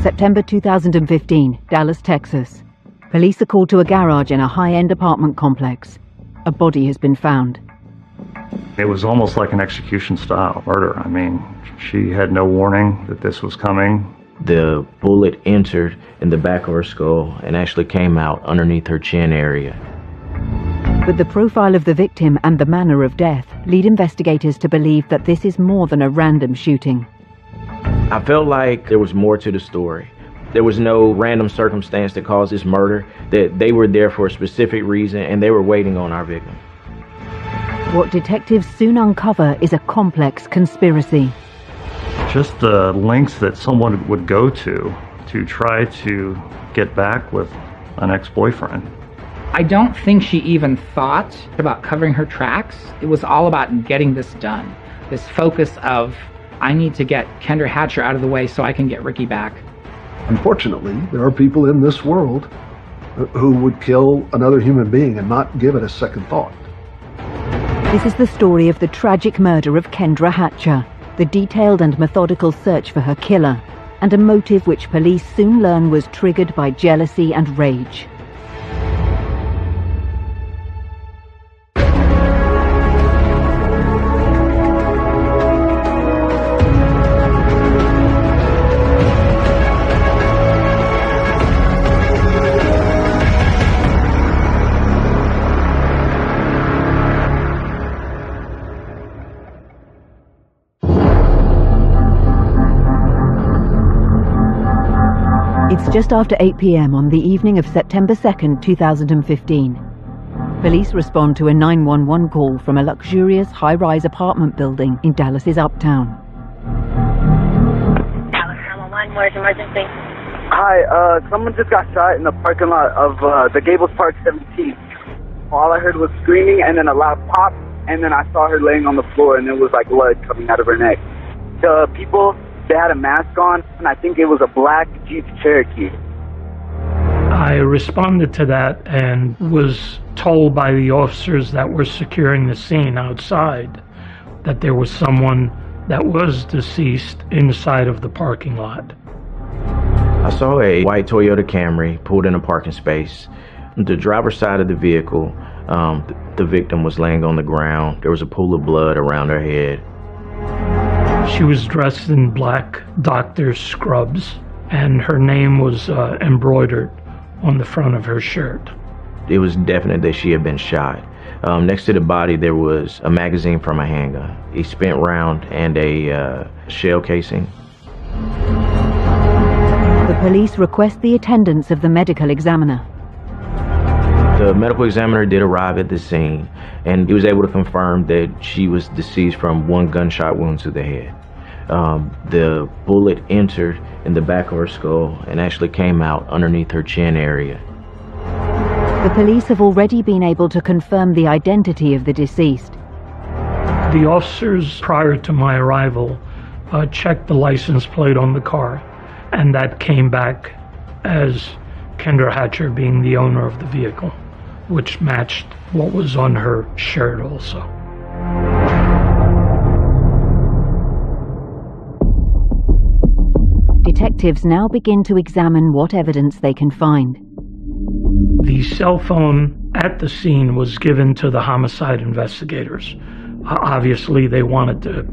September 2015, Dallas, Texas. Police are called to a garage in a high-end apartment complex. A body has been found. It was almost like an execution-style murder. I mean, she had no warning that this was coming. The bullet entered in the back of her skull and actually came out underneath her chin area. But the profile of the victim and the manner of death lead investigators to believe that this is more than a random shooting. I felt like there was more to the story. There was no random circumstance that caused this murder, that they were there for a specific reason and they were waiting on our victim. What detectives soon uncover is a complex conspiracy. Just the lengths that someone would go to try to get back with an ex-boyfriend. I don't think she even thought about covering her tracks. It was all about getting this done. This focus of, I need to get Kendra Hatcher out of the way so I can get Ricky back. Unfortunately, there are people in this world who would kill another human being and not give it a second thought. This is the story of the tragic murder of Kendra Hatcher, the detailed and methodical search for her killer, and a motive which police soon learn was triggered by jealousy and rage. It's just after 8 p.m. on the evening of September 2nd, 2015. Police respond to a 911 call from a luxurious high-rise apartment building in Dallas's Uptown. Dallas 911, where's emergency? Hi, someone just got shot in the parking lot of the Gables Park 17. All I heard was screaming and then a loud pop, and then I saw her laying on the floor and there was like blood coming out of her neck. The people, they had a mask on, and I think it was a black Jeep Cherokee. I responded to that and was told by the officers that were securing the scene outside that there was someone that was deceased inside of the parking lot. I saw a white Toyota Camry pulled in a parking space. The driver's side of the vehicle, the victim was laying on the ground. There was a pool of blood around her head. She was dressed in black doctor's scrubs, and her name was embroidered on the front of her shirt. It was definite that she had been shot. Next to the body, there was a magazine from a handgun, a spent round, and a shell casing. The police request the attendance of the medical examiner. The medical examiner did arrive at the scene, and he was able to confirm that she was deceased from one gunshot wound to the head. The bullet entered in the back of her skull and actually came out underneath her chin area. The police have already been able to confirm the identity of the deceased. The officers, prior to my arrival, checked the license plate on the car, and that came back as Kendra Hatcher being the owner of the vehicle, which matched what was on her shirt also. Detectives now begin to examine what evidence they can find. The cell phone at the scene was given to the homicide investigators. Obviously, they wanted to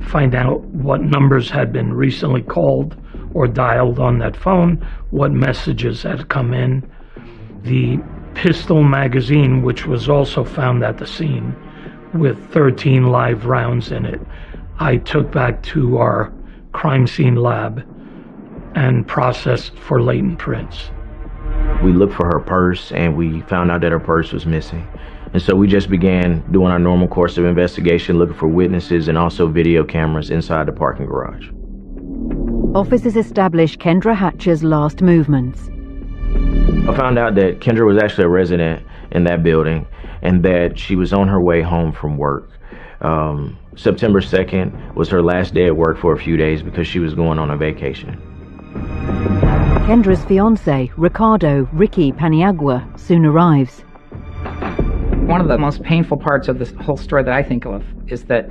find out what numbers had been recently called or dialed on that phone, what messages had come in. The pistol magazine, which was also found at the scene with 13 live rounds in it, I took back to our crime scene lab and processed for latent prints. We looked for her purse and we found out that her purse was missing. And so we just began doing our normal course of investigation, looking for witnesses and also video cameras inside the parking garage. Officers establish Kendra Hatcher's last movements. I found out that Kendra was actually a resident in that building and that she was on her way home from work. September 2nd was her last day at work for a few days because she was going on a vacation. Kendra's fiancé, Ricardo Ricky Paniagua, soon arrives. One of the most painful parts of this whole story that I think of is that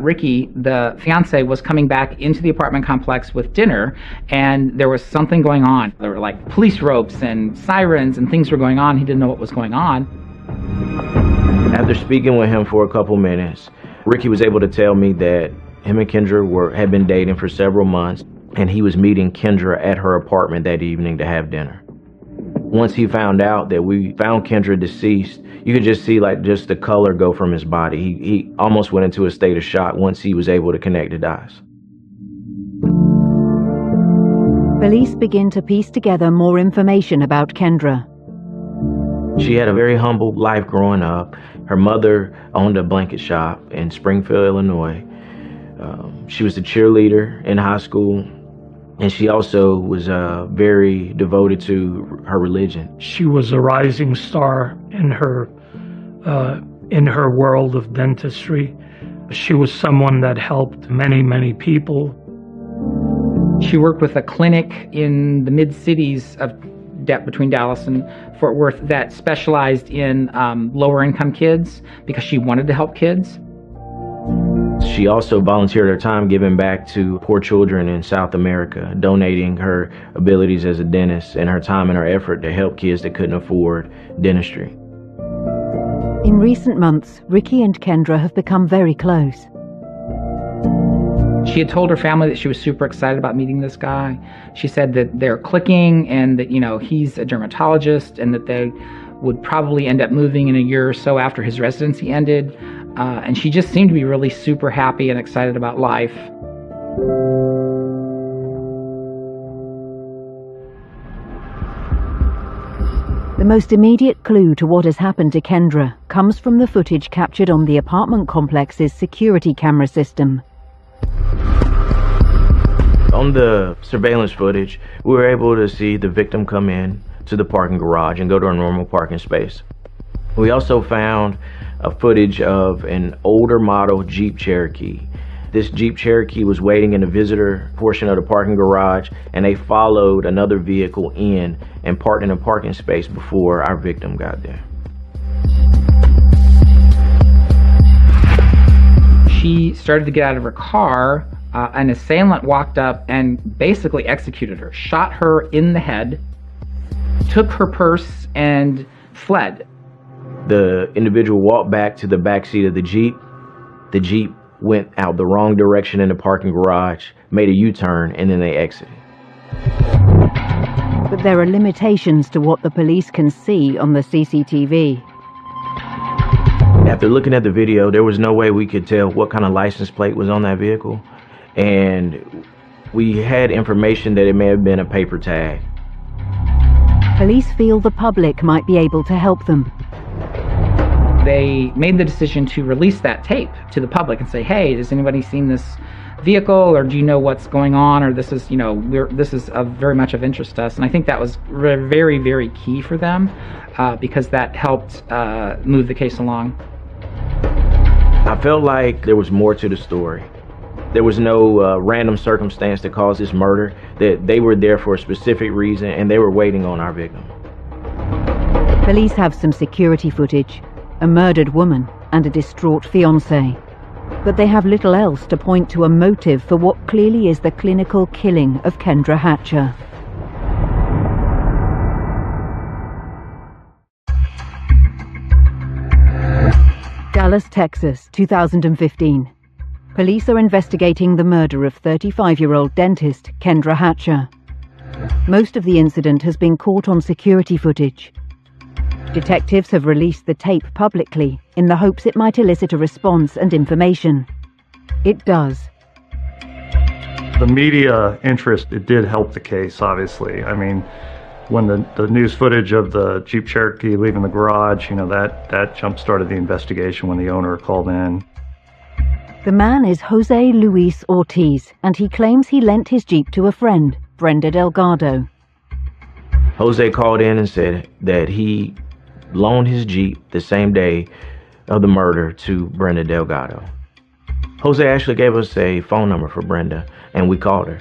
Ricky, the fiance, was coming back into the apartment complex with dinner, and there was something going on. There were like police ropes and sirens and things were going on. He didn't know what was going on. After speaking with him for a couple minutes, Ricky was able to tell me that him and Kendra had been dating for several months, and he was meeting Kendra at her apartment that evening to have dinner. Once he found out that we found Kendra deceased, you could just see just the color go from his body. He almost went into a state of shock once he was able to connect the dots. Police begin to piece together more information about Kendra. She had a very humble life growing up. Her mother owned a blanket shop in Springfield, Illinois. She was a cheerleader in high school, and she also was very devoted to her religion. She was a rising star in her world of dentistry. She was someone that helped many, many people. She worked with a clinic in the mid-cities between Dallas and Fort Worth that specialized in lower-income kids because she wanted to help kids. She also volunteered her time giving back to poor children in South America, donating her abilities as a dentist and her time and her effort to help kids that couldn't afford dentistry. In recent months, Ricky and Kendra have become very close. She had told her family that she was super excited about meeting this guy. She said that they're clicking and that, he's a dermatologist and that they would probably end up moving in a year or so after his residency ended. And she just seemed to be really super happy and excited about life. The most immediate clue to what has happened to Kendra comes from the footage captured on the apartment complex's security camera system. On the surveillance footage, we were able to see the victim come in to the parking garage and go to a normal parking space. We also found a footage of an older model Jeep Cherokee. This Jeep Cherokee was waiting in the visitor portion of the parking garage, and they followed another vehicle in and parked in a parking space before our victim got there. She started to get out of her car. An assailant walked up and basically executed her, shot her in the head, took her purse, and fled. The individual walked back to the back seat of the Jeep. The Jeep went out the wrong direction in the parking garage, made a U-turn, and then they exited. But there are limitations to what the police can see on the CCTV. After looking at the video, there was no way we could tell what kind of license plate was on that vehicle. And we had information that it may have been a paper tag. Police feel the public might be able to help them. They made the decision to release that tape to the public and say, hey, has anybody seen this vehicle, or do you know what's going on, or this is, this is very much of interest to us. And I think that was very, very key for them because that helped move the case along. I felt like there was more to the story. There was no random circumstance that caused this murder, that they were there for a specific reason and they were waiting on our victim. Police have some security footage, a murdered woman and a distraught fiancé. But they have little else to point to a motive for what clearly is the clinical killing of Kendra Hatcher. Dallas, Texas, 2015. Police are investigating the murder of 35-year-old dentist Kendra Hatcher. Most of the incident has been caught on security footage. Detectives have released the tape publicly in the hopes it might elicit a response and information. It does. The media interest, it did help the case, obviously. I mean, when the news footage of the Jeep Cherokee leaving the garage, that jump-started the investigation when the owner called in. The man is Jose Luis Ortiz, and he claims he lent his Jeep to a friend, Brenda Delgado. Jose called in and said that he loaned his Jeep the same day of the murder to Brenda Delgado. Jose actually gave us a phone number for Brenda, and we called her.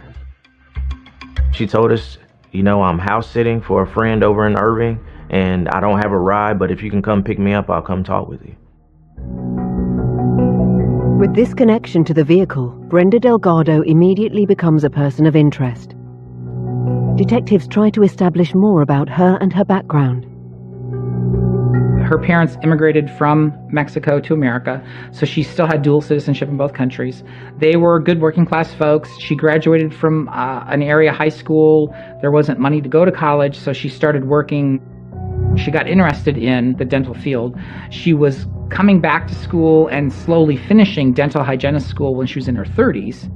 She told us, I'm house sitting for a friend over in Irving, and I don't have a ride, but if you can come pick me up, I'll come talk with you. With this connection to the vehicle, Brenda Delgado immediately becomes a person of interest. Detectives try to establish more about her and her background. Her parents immigrated from Mexico to America, so she still had dual citizenship in both countries. They were good working class folks. She graduated from an area high school. There wasn't money to go to college, so she started working. She got interested in the dental field. She was coming back to school and slowly finishing dental hygienist school when she was in her 30s.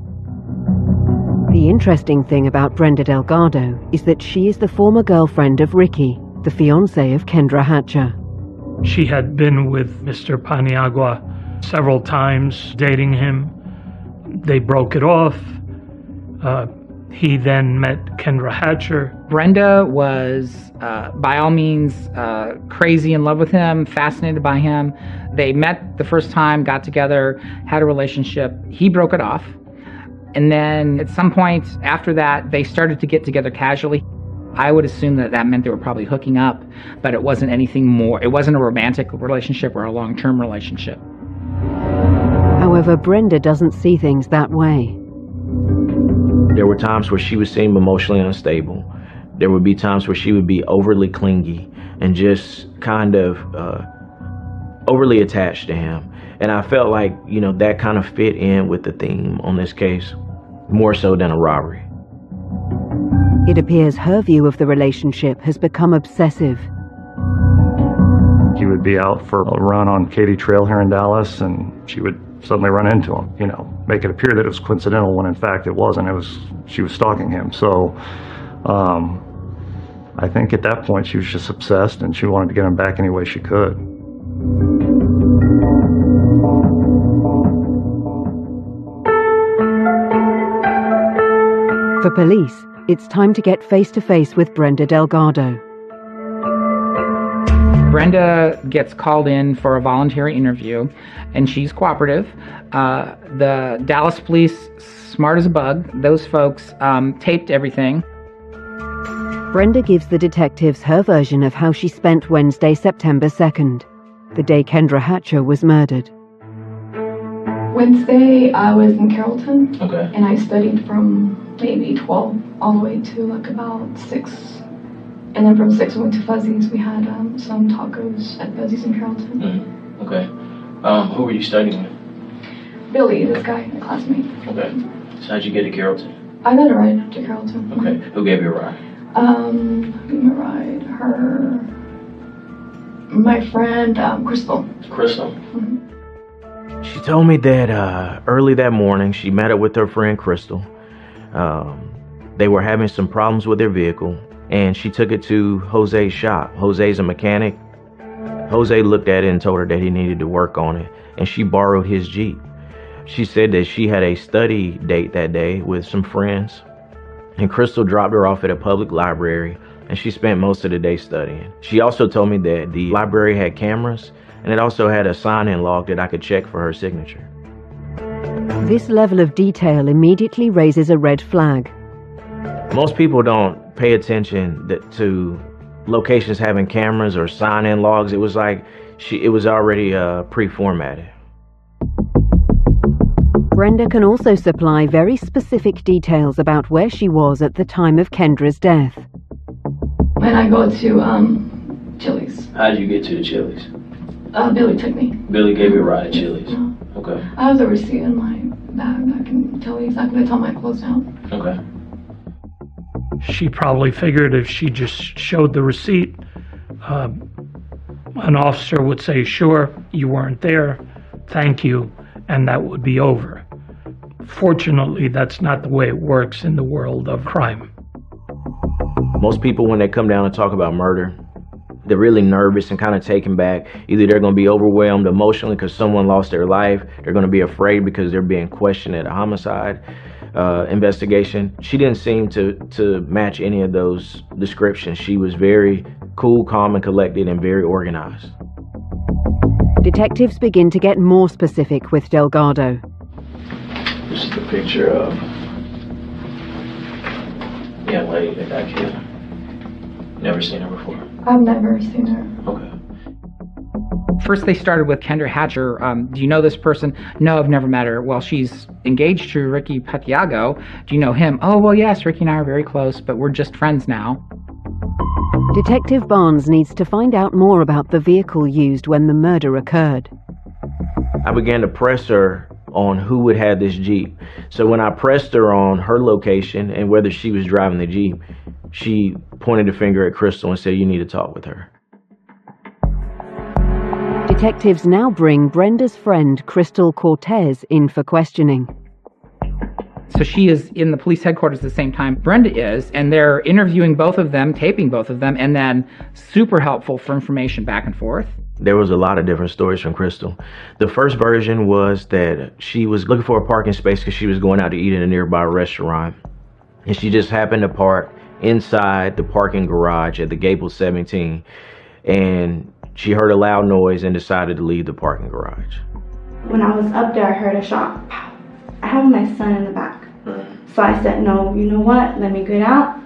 The interesting thing about Brenda Delgado is that she is the former girlfriend of Ricky, the fiancé of Kendra Hatcher. She had been with Mr. Paniagua several times, dating him. They broke it off. He then met Kendra Hatcher. Brenda was, by all means, crazy in love with him, fascinated by him. They met the first time, got together, had a relationship. He broke it off. And then at some point after that, they started to get together casually. I would assume that that meant they were probably hooking up, but it wasn't anything more. It wasn't a romantic relationship or a long-term relationship. However, Brenda doesn't see things that way. There were times where she would seem emotionally unstable. There would be times where she would be overly clingy and just kind of overly attached to him. And I felt like, that kind of fit in with the theme on this case, more so than a robbery. It appears her view of the relationship has become obsessive. He would be out for a run on Katy Trail here in Dallas, and she would suddenly run into him, make it appear that it was coincidental when in fact it wasn't. She was stalking him. So I think at that point she was just obsessed and she wanted to get him back any way she could. For police, it's time to get face-to-face with Brenda Delgado. Brenda gets called in for a voluntary interview, and she's cooperative. The Dallas police, smart as a bug, those folks taped everything. Brenda gives the detectives her version of how she spent Wednesday, September 2nd, the day Kendra Hatcher was murdered. Wednesday, I was in Carrollton, Okay. and I studied from maybe 12 all the way to about 6. And then from 6 we went to Fuzzy's. We had some tacos at Fuzzy's in Carrollton. Mm-hmm. Okay. Who were you studying with? Billy, this guy, a classmate. Okay. So how'd you get to Carrollton? I got a ride to Carrollton. Okay. Who gave you a ride? Who gave me a ride? My friend, Crystal. Crystal? Mm-hmm. She told me that early that morning she met up with her friend Crystal. They were having some problems with their vehicle, and she took it to Jose's shop. Jose's a mechanic. Jose looked at it and told her that he needed to work on it, and she borrowed his Jeep. She said that she had a study date that day with some friends, and Crystal dropped her off at a public library, and she spent most of the day studying. She also told me that the library had cameras, and it also had a sign-in log that I could check for her signature. This level of detail immediately raises a red flag. Most people don't pay attention to locations having cameras or sign-in logs. It was like it was already pre-formatted. Brenda can also supply very specific details about where she was at the time of Kendra's death. And I go to Chili's. How'd you get to the Chili's? Billy took me. Billy gave you a ride at Chili's? No. Okay. I have the receipt in my bag. I can tell you exactly. That's all my clothes down. Okay. She probably figured if she just showed the receipt, an officer would say, "Sure, you weren't there, thank you," and that would be over. Fortunately, that's not the way it works in the world of crime. Most people, when they come down and talk about murder, they're really nervous and kind of taken back. Either they're going to be overwhelmed emotionally because someone lost their life. They're going to be afraid because they're being questioned at a homicide investigation. She didn't seem to match any of those descriptions. She was very cool, calm, and collected, and very organized. Detectives begin to get more specific with Delgado. This is the picture of the young lady that got killed. Never seen her before. I've never seen her. Okay. First, they started with Kendra Hatcher. Do you know this person? No, I've never met her. Well, she's engaged to Ricky Patiago. Do you know him? Oh, well, yes, Ricky and I are very close, but we're just friends now. Detective Barnes needs to find out more about the vehicle used when the murder occurred. I began to press her on who would have this Jeep. So when I pressed her on her location and whether she was driving the Jeep, she pointed a finger at Crystal and said, "You need to talk with her." Detectives now bring Brenda's friend Crystal Cortez in for questioning. So she is in the police headquarters at the same time Brenda is, and they're interviewing both of them, taping both of them, and then super helpful for information back and forth. There was a lot of different stories from Crystal. The first version was that she was looking for a parking space because she was going out to eat in a nearby restaurant. And she just happened to park inside the parking garage at the Gables 17. And she heard a loud noise and decided to leave the parking garage. When I was up there, I heard a shot. Pow. I have my son in the back. So I said, no, you know what? Let me get out.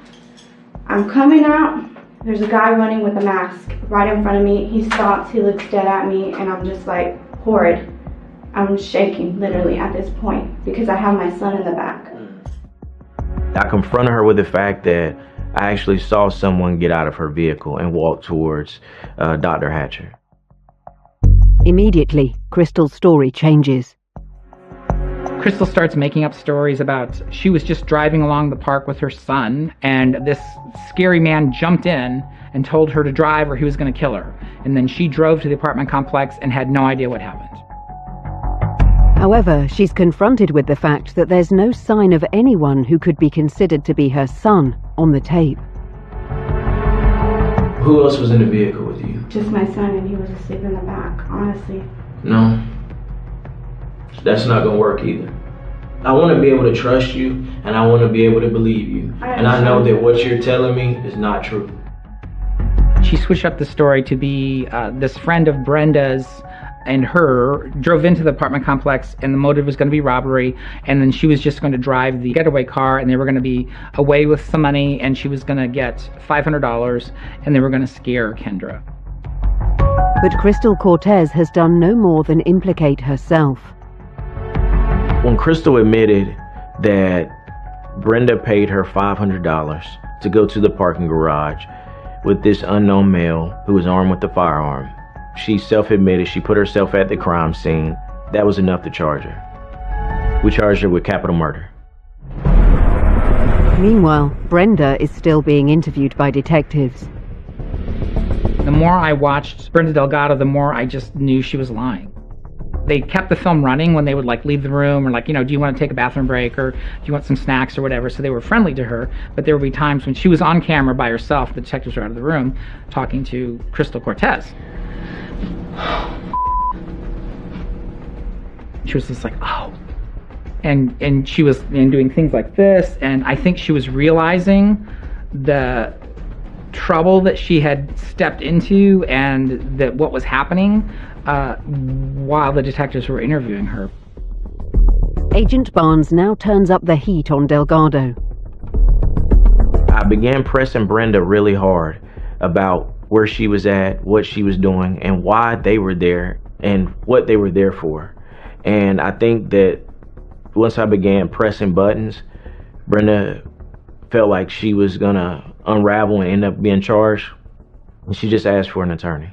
I'm coming out. There's a guy running with a mask right in front of me. He stops, he looks dead at me, and I'm just like, horrid. I'm shaking literally at this point because I have my son in the back. I confronted her with the fact that I actually saw someone get out of her vehicle and walk towards Dr. Hatcher. Immediately, Crystal's story changes. Crystal starts making up stories about she was just driving along the park with her son, and this scary man jumped in and told her to drive or he was going to kill her. And then she drove to the apartment complex and had no idea what happened. However, she's confronted with the fact that there's no sign of anyone who could be considered to be her son on the tape. Who else was in the vehicle with you? Just my son, and he was asleep in the back, honestly. No. That's not going to work either. I want to be able to trust you, and I want to be able to believe you. And I know that what you're telling me is not true. She switched up the story to be this friend of Brenda's and her drove into the apartment complex, and the motive was going to be robbery, and then she was just going to drive the getaway car, and they were going to be away with some money, and she was going to get $500, and they were going to scare Kendra. But Crystal Cortez has done no more than implicate herself. When Crystal admitted that Brenda paid her $500 to go to the parking garage with this unknown male who was armed with a firearm, she self-admitted she put herself at the crime scene. That was enough to charge her. We charged her with capital murder. Meanwhile, Brenda is still being interviewed by detectives. The more I watched Brenda Delgado, the more I just knew she was lying. They kept the film running when they would leave the room or do you want to take a bathroom break or do you want some snacks or whatever. So they were friendly to her, but there would be times when she was on camera by herself, the detectives were out of the room talking to Crystal Cortez. She was just like, oh. And she was doing things like this, and I think she was realizing the trouble that she had stepped into and that what was happening while the detectives were interviewing her. Agent Barnes now turns up the heat on Delgado. I began pressing Brenda really hard about where she was at, what she was doing, and why they were there, and what they were there for. And I think that once I began pressing buttons, Brenda felt like she was gonna unravel and end up being charged, and she just asked for an attorney.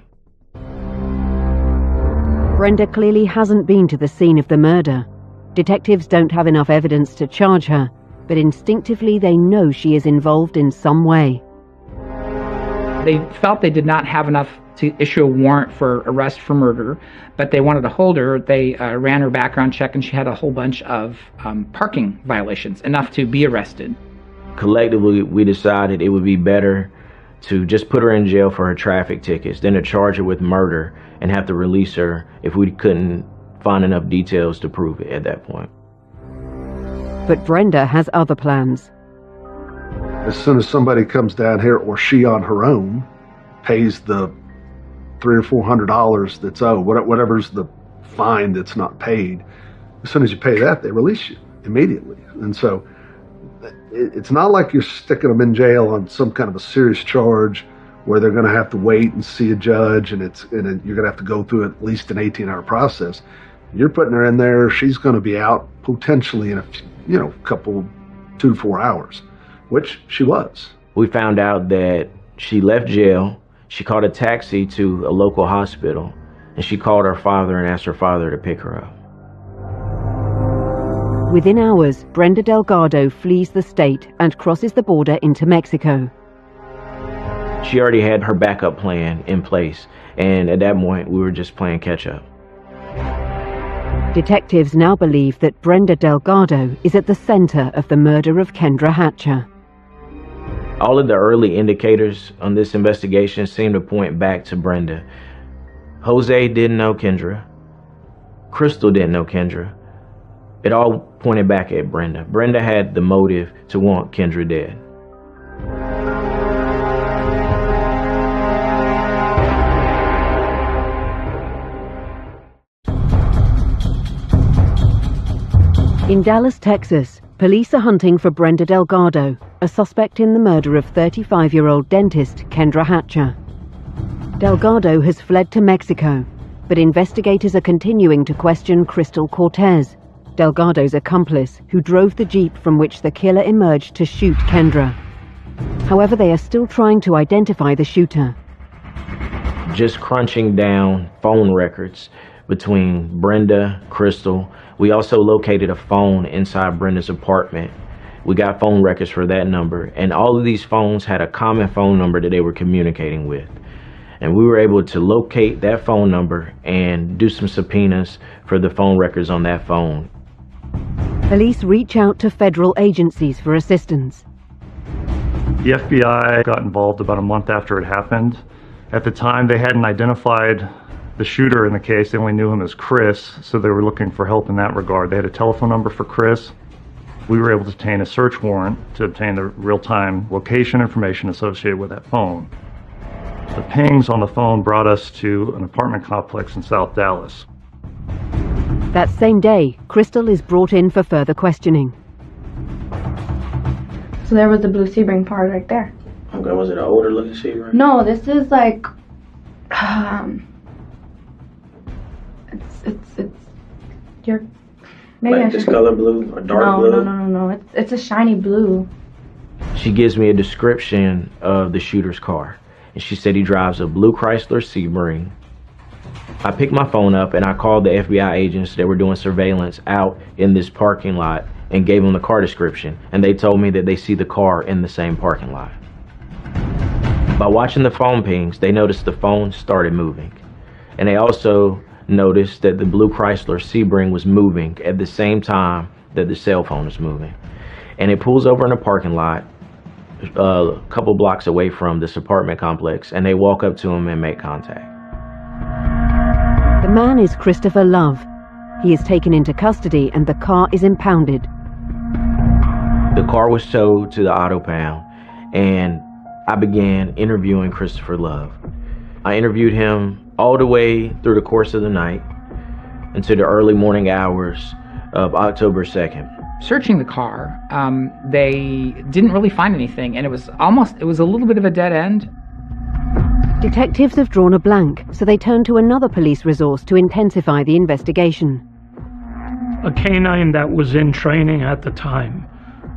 Brenda clearly hasn't been to the scene of the murder. Detectives don't have enough evidence to charge her, but instinctively they know she is involved in some way. They felt they did not have enough to issue a warrant for arrest for murder, but they wanted to hold her. They ran her background check, and she had a whole bunch of parking violations, enough to be arrested. Collectively, we decided it would be better to just put her in jail for her traffic tickets than to charge her with murder and have to release her if we couldn't find enough details to prove it at that point. But Brenda has other plans. As soon as somebody comes down here, or she on her own pays the $300 or $400 that's owed, whatever's the fine that's not paid, as soon as you pay that, they release you immediately. And so it's not like you're sticking them in jail on some kind of a serious charge where they're going to have to wait and see a judge, and you're going to have to go through at least an 18-hour process. You're putting her in there. She's going to be out potentially in a couple, 2 to 4 hours, which she was. We found out that she left jail. She caught a taxi to a local hospital, and she called her father and asked her father to pick her up. Within hours, Brenda Delgado flees the state and crosses the border into Mexico. She already had her backup plan in place, and at that point, we were just playing catch up. Detectives now believe that Brenda Delgado is at the center of the murder of Kendra Hatcher. All of the early indicators on this investigation seem to point back to Brenda. Jose didn't know Kendra. Crystal didn't know Kendra. It all pointed back at Brenda. Brenda had the motive to want Kendra dead. In Dallas, Texas, police are hunting for Brenda Delgado, a suspect in the murder of 35-year-old dentist Kendra Hatcher. Delgado has fled to Mexico, but investigators are continuing to question Crystal Cortez, Delgado's accomplice, who drove the Jeep from which the killer emerged to shoot Kendra. However, they are still trying to identify the shooter. Just crunching down phone records between Brenda, Crystal. We also located a phone inside Brenda's apartment. We got phone records for that number, and all of these phones had a common phone number that they were communicating with. And we were able to locate that phone number and do some subpoenas for the phone records on that phone. Police reach out to federal agencies for assistance. The FBI got involved about a month after it happened. At the time, they hadn't identified the shooter in the case. They only knew him as Chris, so they were looking for help in that regard. They had a telephone number for Chris. We were able to obtain a search warrant to obtain the real-time location information associated with that phone. The pings on the phone brought us to an apartment complex in South Dallas. That same day, Crystal is brought in for further questioning. So there was the blue Sebring part right there. Okay, was it an older looking Sebring? No, this is like, it's your, maybe like I this should, color blue or dark blue? No. It's a shiny blue. She gives me a description of the shooter's car, and she said he drives a blue Chrysler Sebring. I picked my phone up and I called the FBI agents that were doing surveillance out in this parking lot and gave them the car description, and they told me that they see the car in the same parking lot. By watching the phone pings, they noticed the phone started moving, and they also noticed that the blue Chrysler Sebring was moving at the same time that the cell phone was moving. And it pulls over in a parking lot a couple blocks away from this apartment complex, and they walk up to him and make contact. The man is Christopher Love. He is taken into custody and the car is impounded. The car was towed to the auto pound, and I began interviewing Christopher Love. I interviewed him all the way through the course of the night into the early morning hours of October 2nd. Searching the car, they didn't really find anything, and it was a little bit of a dead end. Detectives have drawn a blank, so they turn to another police resource to intensify the investigation. A canine that was in training at the time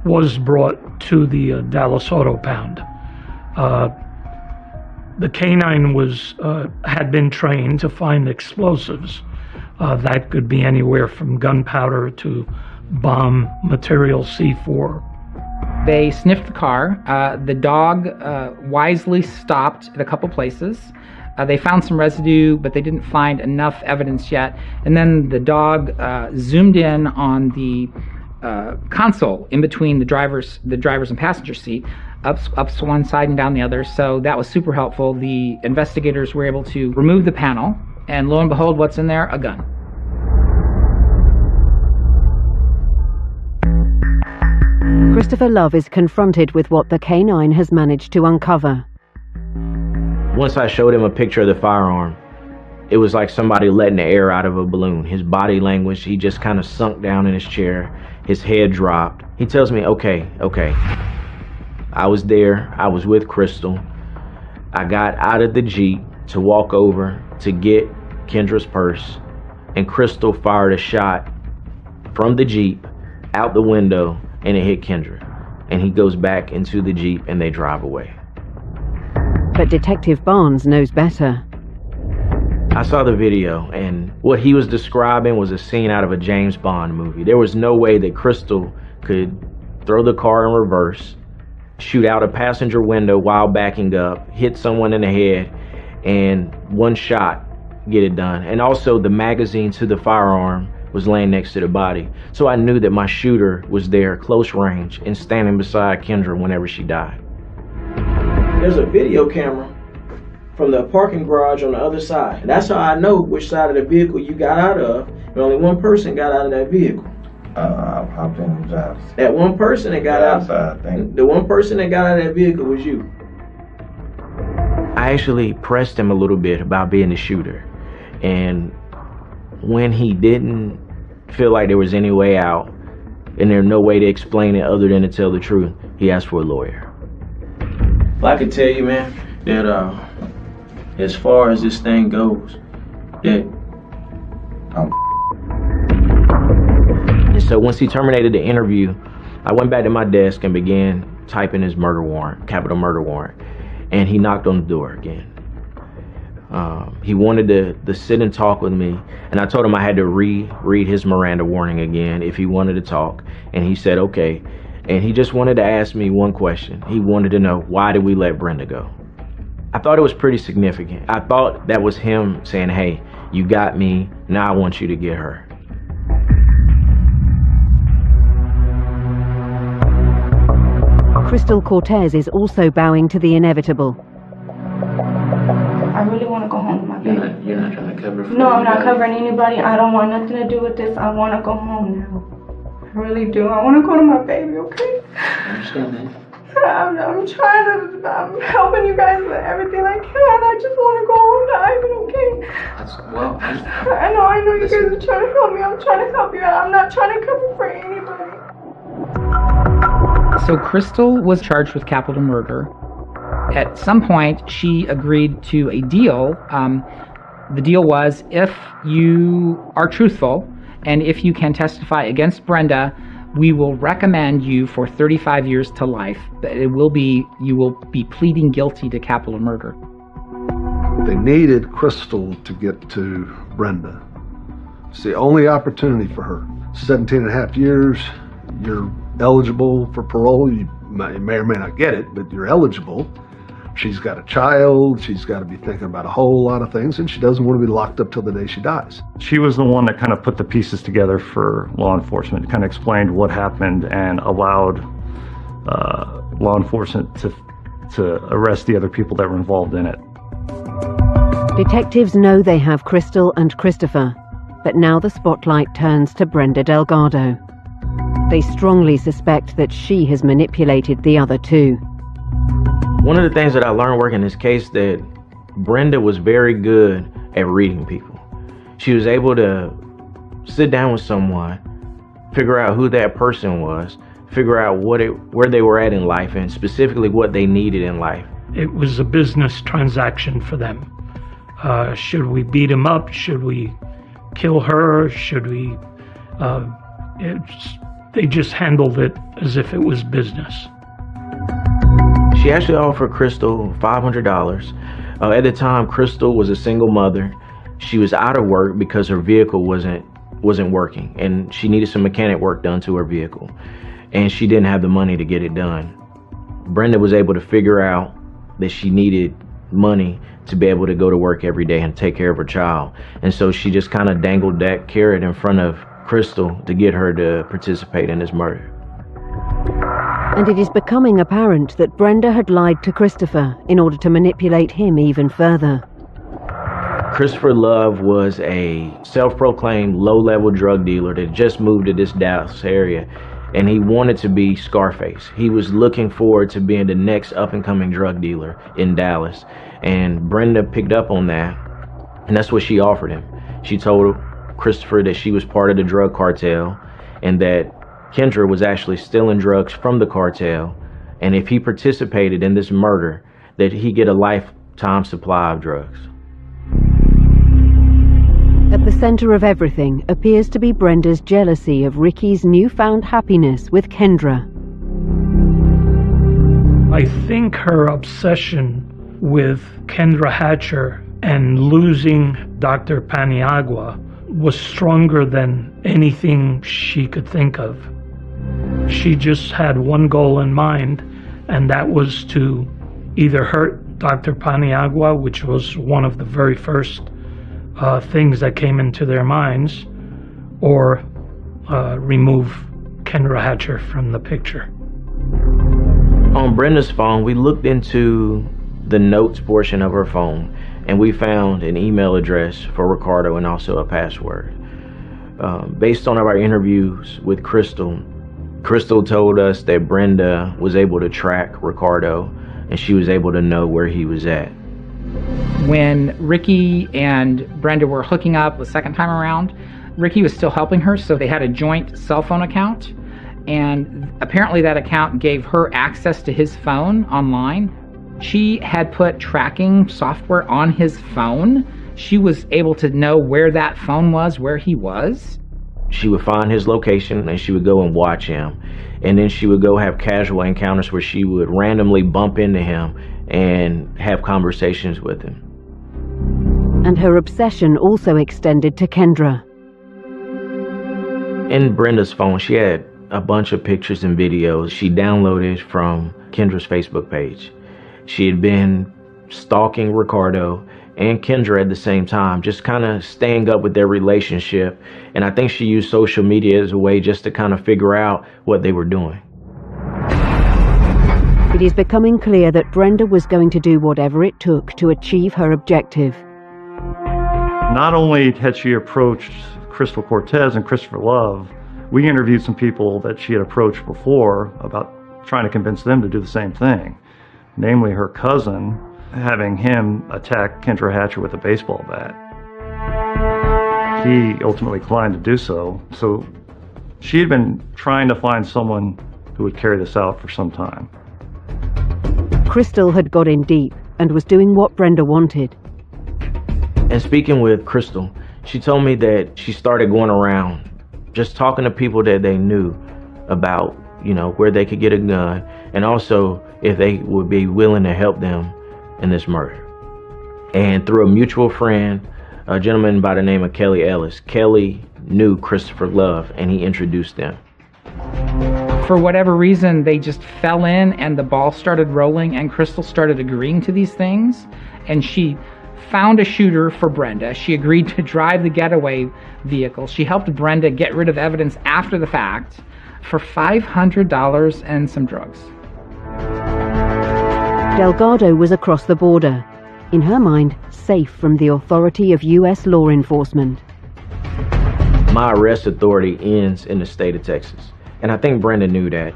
was brought to the Dallas Auto Pound. The canine had been trained to find explosives. That could be anywhere from gunpowder to bomb material C4. They sniffed the car. The dog wisely stopped at a couple places. They found some residue, but they didn't find enough evidence yet. And then the dog zoomed in on the console in between the driver's and passenger seat, up to one side and down the other. So that was super helpful. The investigators were able to remove the panel, and lo and behold, what's in there? A gun. Christopher Love is confronted with what the canine has managed to uncover. Once I showed him a picture of the firearm, it was like somebody letting the air out of a balloon. His body language, he just kind of sunk down in his chair. His head dropped. He tells me, okay. I was there. I was with Crystal. I got out of the Jeep to walk over to get Kendra's purse, and Crystal fired a shot from the Jeep out the window, and it hit Kendra. And he goes back into the Jeep and they drive away. But Detective Barnes knows better. I saw the video, and what he was describing was a scene out of a James Bond movie. There was no way that Crystal could throw the car in reverse, shoot out a passenger window while backing up, hit someone in the head, and one shot get it done. And also the magazine to the firearm was laying next to the body. So I knew that my shooter was there close range and standing beside Kendra whenever she died. There's a video camera from the parking garage on the other side. And that's how I know which side of the vehicle you got out of. And only one person got out of that vehicle. I hopped in the driver's seat. That one person that got out, the one person that got out of that vehicle was you. I actually pressed him a little bit about being the shooter. And when he didn't feel like there was any way out, and there's no way to explain it other than to tell the truth, he asked for a lawyer. Well, I could tell you, man, that as far as this thing goes, that and so once he terminated the interview, I went back to my desk and began typing his murder warrant, capital murder warrant, and he knocked on the door again. He wanted to sit and talk with me, and I told him I had to read his Miranda warning again if he wanted to talk, and he said okay. And he just wanted to ask me one question. He wanted to know, why did we let Brenda go? I thought it was pretty significant. I thought that was him saying, hey, you got me, now I want you to get her. Crystal Cortez is also bowing to the inevitable. I really want to go home to my baby. You're not trying to cover for No, I'm not anybody? covering anybody. I don't want nothing to do with this. I want to go home now. I really do. I want to go to my baby, okay? I understand that. I'm I'm helping you guys with everything I can. I just want to go home to Ivan, okay? I know you guys are trying to help me. I'm trying to help you out. I'm not trying to cover for anybody. So Crystal was charged with capital murder. At some point, she agreed to a deal. The deal was, if you are truthful and if you can testify against Brenda, we will recommend you for 35 years to life. You will be pleading guilty to capital murder. They needed Crystal to get to Brenda. It's the only opportunity for her. 17 and a half years, you're eligible for parole. You may or may not get it, but you're eligible. She's got a child. She's got to be thinking about a whole lot of things, and she doesn't want to be locked up till the day she dies. She was the one that kind of put the pieces together for law enforcement, kind of explained what happened and allowed law enforcement to arrest the other people that were involved in it. Detectives know they have Crystal and Christopher, but now the spotlight turns to Brenda Delgado. They strongly suspect that she has manipulated the other two. One of the things that I learned working this case, that Brenda was very good at reading people. She was able to sit down with someone, figure out who that person was, figure out where they were at in life, and specifically what they needed in life. It was a business transaction for them. Should we beat him up? Should we kill her? Should we... they just handled it as if it was business. She actually offered Crystal $500. At the time, Crystal was a single mother. She was out of work because her vehicle wasn't working, and she needed some mechanic work done to her vehicle, and she didn't have the money to get it done. Brenda was able to figure out that she needed money to be able to go to work every day and take care of her child, and so she just kind of dangled that carrot in front of Crystal to get her to participate in this murder. And it is becoming apparent that Brenda had lied to Christopher in order to manipulate him even further. Christopher Love was a self-proclaimed low-level drug dealer that just moved to this Dallas area, and he wanted to be Scarface. He was looking forward to being the next up-and-coming drug dealer in Dallas, and Brenda picked up on that, and that's what she offered him. She told Christopher that she was part of the drug cartel and that Kendra was actually stealing drugs from the cartel, and if he participated in this murder, that he'd get a life times supply of drugs. At the center of everything appears to be Brenda's jealousy of Ricky's newfound happiness with Kendra. I think her obsession with Kendra Hatcher and losing Dr. Paniagua was stronger than anything she could think of. She just had one goal in mind, and that was to either hurt Dr. Paniagua, which was one of the very first things that came into their minds, or remove Kendra Hatcher from the picture. On Brenda's phone, we looked into the notes portion of her phone, and we found an email address for Ricardo and also a password. Based on our interviews with Crystal told us that Brenda was able to track Ricardo, and she was able to know where he was at. When Ricky and Brenda were hooking up the second time around, Ricky was still helping her, so they had a joint cell phone account, and apparently that account gave her access to his phone online. She had put tracking software on his phone. She was able to know where that phone was, where he was. She would find his location and she would go and watch him. And then she would go have casual encounters where she would randomly bump into him and have conversations with him. And her obsession also extended to Kendra. In Brenda's phone, she had a bunch of pictures and videos she downloaded from Kendra's Facebook page. She had been stalking Ricardo and Kendra at the same time, just kind of staying up with their relationship. And I think she used social media as a way just to kind of figure out what they were doing. It is becoming clear that Brenda was going to do whatever it took to achieve her objective. Not only had she approached Crystal Cortez and Christopher Love, we interviewed some people that she had approached before about trying to convince them to do the same thing. Namely her cousin, having him attack Kendra Hatcher with a baseball bat. He ultimately declined to do so. So she had been trying to find someone who would carry this out for some time. Crystal had got in deep and was doing what Brenda wanted. And speaking with Crystal, she told me that she started going around just talking to people that they knew about, where they could get a gun, and also if they would be willing to help them in this murder. And through a mutual friend, a gentleman by the name of Kelly Ellis, Kelly knew Christopher Love and he introduced them. For whatever reason, they just fell in and the ball started rolling and Crystal started agreeing to these things, and she found a shooter for Brenda. She agreed to drive the getaway vehicle. She helped Brenda get rid of evidence after the fact for $500 and some drugs. Delgado was across the border, in her mind, safe from the authority of U.S. law enforcement. My arrest authority ends in the state of Texas, and I think Brenda knew that.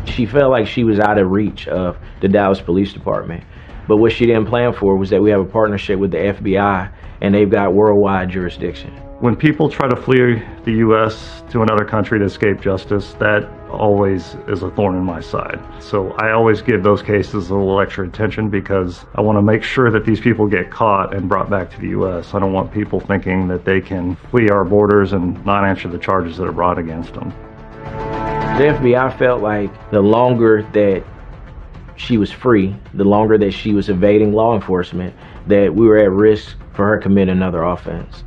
She felt like she was out of reach of the Dallas Police Department, but what she didn't plan for was that we have a partnership with the FBI, and they've got worldwide jurisdiction. When people try to flee the U.S. to another country to escape justice, that always is a thorn in my side. So I always give those cases a little extra attention because I want to make sure that these people get caught and brought back to the U.S. I don't want people thinking that they can flee our borders and not answer the charges that are brought against them. The FBI felt like the longer that she was free, the longer that she was evading law enforcement, that we were at risk for her committing another offense.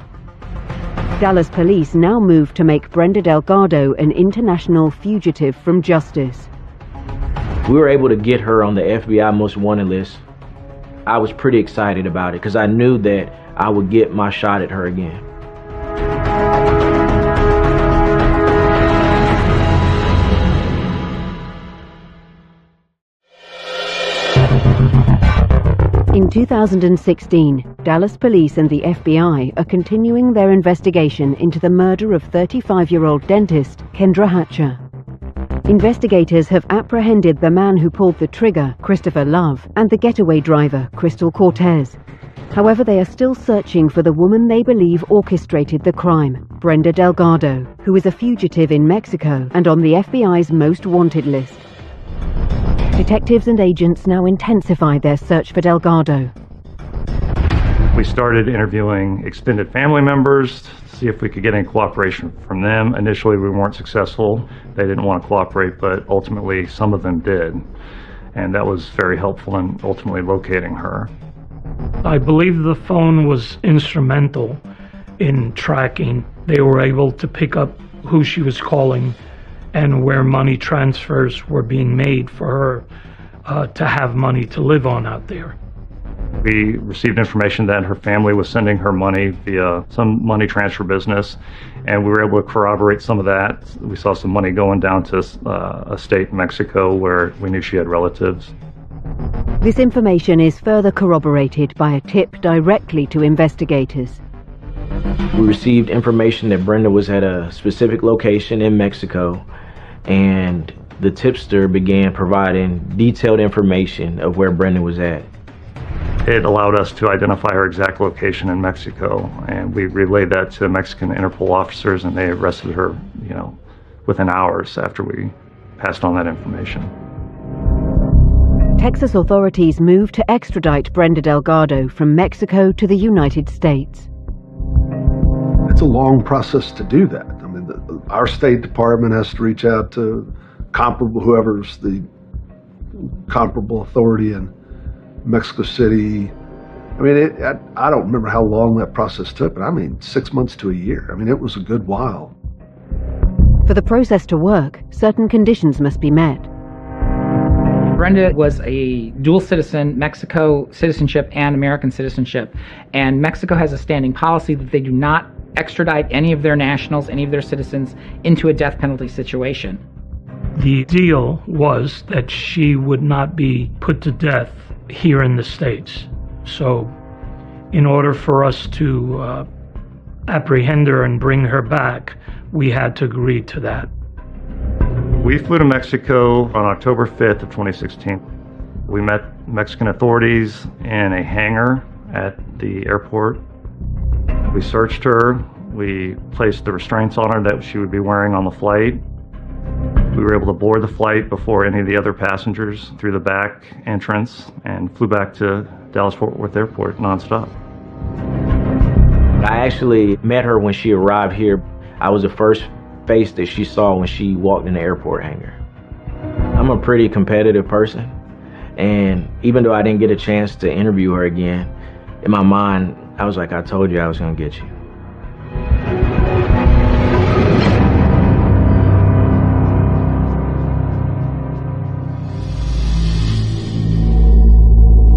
Dallas police now move to make Brenda Delgado an international fugitive from justice. We were able to get her on the FBI most wanted list. I was pretty excited about it because I knew that I would get my shot at her again. In 2016, Dallas police and the FBI are continuing their investigation into the murder of 35-year-old dentist Kendra Hatcher. Investigators have apprehended the man who pulled the trigger, Christopher Love, and the getaway driver, Crystal Cortez. However, they are still searching for the woman they believe orchestrated the crime, Brenda Delgado, who is a fugitive in Mexico and on the FBI's most wanted list. Detectives and agents now intensify their search for Delgado. We started interviewing extended family members to see if we could get any cooperation from them. Initially, we weren't successful. They didn't want to cooperate, but ultimately some of them did. And that was very helpful in ultimately locating her. I believe the phone was instrumental in tracking. They were able to pick up who she was calling and where money transfers were being made for her to have money to live on out there. We received information that her family was sending her money via some money transfer business, and we were able to corroborate some of that. We saw some money going down to a state in Mexico where we knew she had relatives. This information is further corroborated by a tip directly to investigators. We received information that Brenda was at a specific location in Mexico, and the tipster began providing detailed information of where Brenda was at. It allowed us to identify her exact location in Mexico, and we relayed that to Mexican Interpol officers, and they arrested her, within hours after we passed on that information. Texas authorities moved to extradite Brenda Delgado from Mexico to the United States. It's a long process to do that. I mean, our State Department has to reach out to whoever's the comparable authority in Mexico City. I mean, I don't remember how long that process took, but 6 months to a year. I mean, it was a good while. For the process to work, certain conditions must be met. Brenda was a dual citizen, Mexico citizenship and American citizenship. And Mexico has a standing policy that they do not extradite any of their nationals, any of their citizens, into a death penalty situation. The deal was that she would not be put to death here in the States. So in order for us to apprehend her and bring her back, we had to agree to that. We flew to Mexico on October 5th of 2016. We met Mexican authorities in a hangar at the airport. We searched her. We placed the restraints on her that she would be wearing on the flight. We were able to board the flight before any of the other passengers through the back entrance and flew back to Dallas-Fort Worth Airport nonstop. I actually met her when she arrived here. I was the first face that she saw when she walked in the airport hangar. I'm a pretty competitive person, and even though I didn't get a chance to interview her again, in my mind, I was like, I told you I was gonna get you.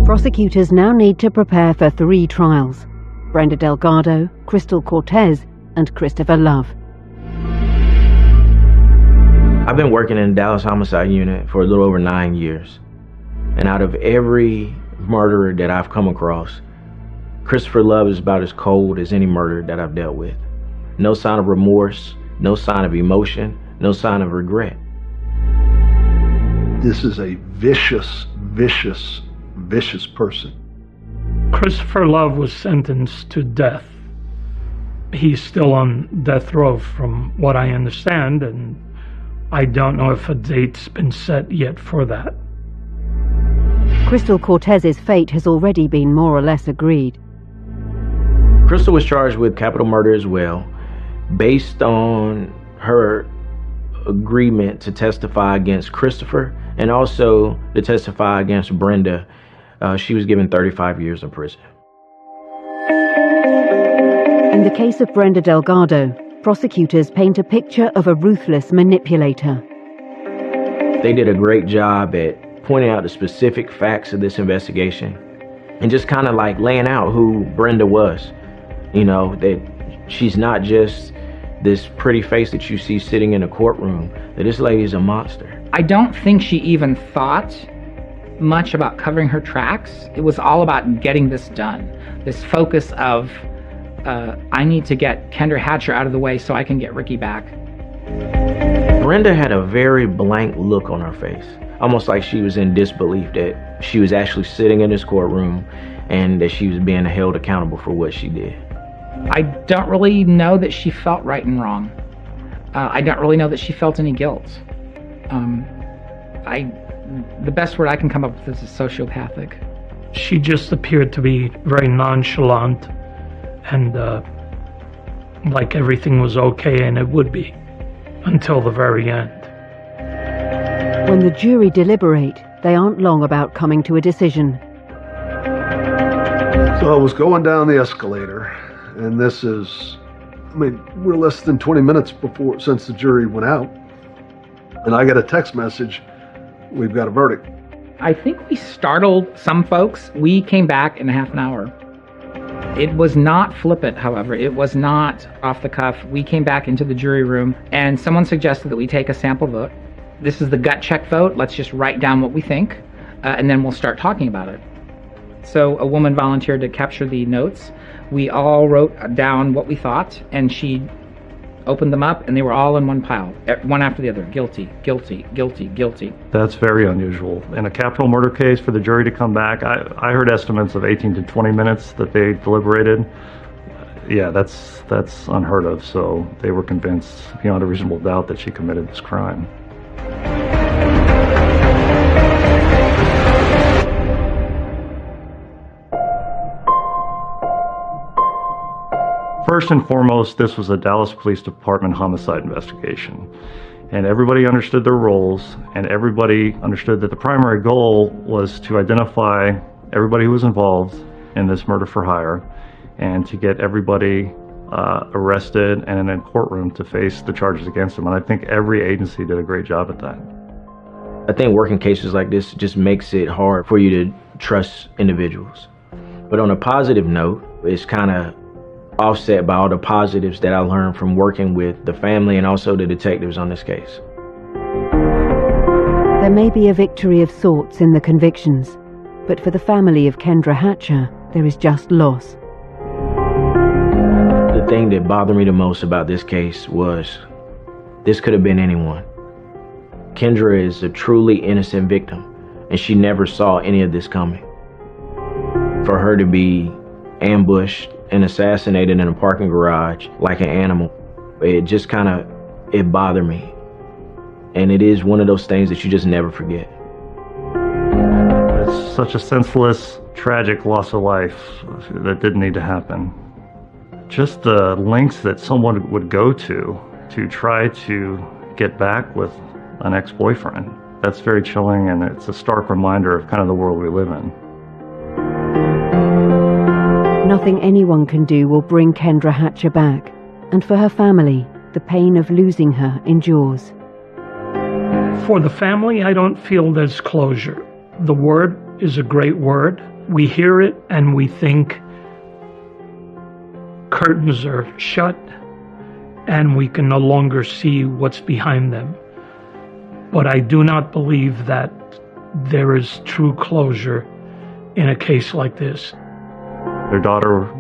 Prosecutors now need to prepare for 3 trials: Brenda Delgado, Crystal Cortez, and Christopher Love. I've been working in the Dallas Homicide Unit for a little over 9 years. And out of every murderer that I've come across, Christopher Love is about as cold as any murderer that I've dealt with. No sign of remorse, no sign of emotion, no sign of regret. This is a vicious, vicious, vicious person. Christopher Love was sentenced to death. He's still on death row from what I understand, and I don't know if a date's been set yet for that. Crystal Cortez's fate has already been more or less agreed. Crystal was charged with capital murder as well, based on her agreement to testify against Christopher and also to testify against Brenda. She was given 35 years in prison. In the case of Brenda Delgado, prosecutors paint a picture of a ruthless manipulator. They did a great job at pointing out the specific facts of this investigation and just kind of like laying out who Brenda was. That she's not just this pretty face that you see sitting in a courtroom, that this lady's a monster. I don't think she even thought much about covering her tracks. It was all about getting this done. This focus of, I need to get Kendra Hatcher out of the way so I can get Ricky back. Brenda had a very blank look on her face, almost like she was in disbelief that she was actually sitting in this courtroom and that she was being held accountable for what she did. I don't really know that she felt right and wrong. I don't really know that she felt any guilt. The best word I can come up with is sociopathic. She just appeared to be very nonchalant and like everything was okay, and it would be until the very end. When the jury deliberate, they aren't long about coming to a decision. So I was going down the escalator, and this is, we're less than 20 minutes since the jury went out, and I get a text message, we've got a verdict. I think we startled some folks. We came back in a half an hour. It was not flippant, however. It was not off the cuff. We came back into the jury room, and someone suggested that we take a sample vote. This is the gut check vote. Let's just write down what we think, and then we'll start talking about it. So a woman volunteered to capture the notes. We all wrote down what we thought, and she opened them up, and they were all in one pile, one after the other. Guilty, guilty, guilty, guilty. That's very unusual. In a capital murder case, for the jury to come back, I heard estimates of 18 to 20 minutes that they deliberated. Yeah, that's unheard of. So they were convinced beyond a reasonable doubt that she committed this crime. First and foremost, this was a Dallas Police Department homicide investigation. And everybody understood their roles, and everybody understood that the primary goal was to identify everybody who was involved in this murder for hire and to get everybody arrested and in a courtroom to face the charges against them. And I think every agency did a great job at that. I think working cases like this just makes it hard for you to trust individuals. But on a positive note, it's kind of offset by all the positives that I learned from working with the family and also the detectives on this case. There may be a victory of sorts in the convictions, but for the family of Kendra Hatcher, there is just loss. The thing that bothered me the most about this case was this could have been anyone. Kendra is a truly innocent victim, and she never saw any of this coming. For her to be ambushed and assassinated in a parking garage like an animal, it bothered me. And it is one of those things that you just never forget. It's such a senseless, tragic loss of life that didn't need to happen. Just the lengths that someone would go to try to get back with an ex-boyfriend. That's very chilling, and it's a stark reminder of kind of the world we live in. Nothing anyone can do will bring Kendra Hatcher back, and for her family, the pain of losing her endures. For the family, I don't feel there's closure. The word is a great word. We hear it and we think curtains are shut and we can no longer see what's behind them. But I do not believe that there is true closure in a case like this. Their daughter,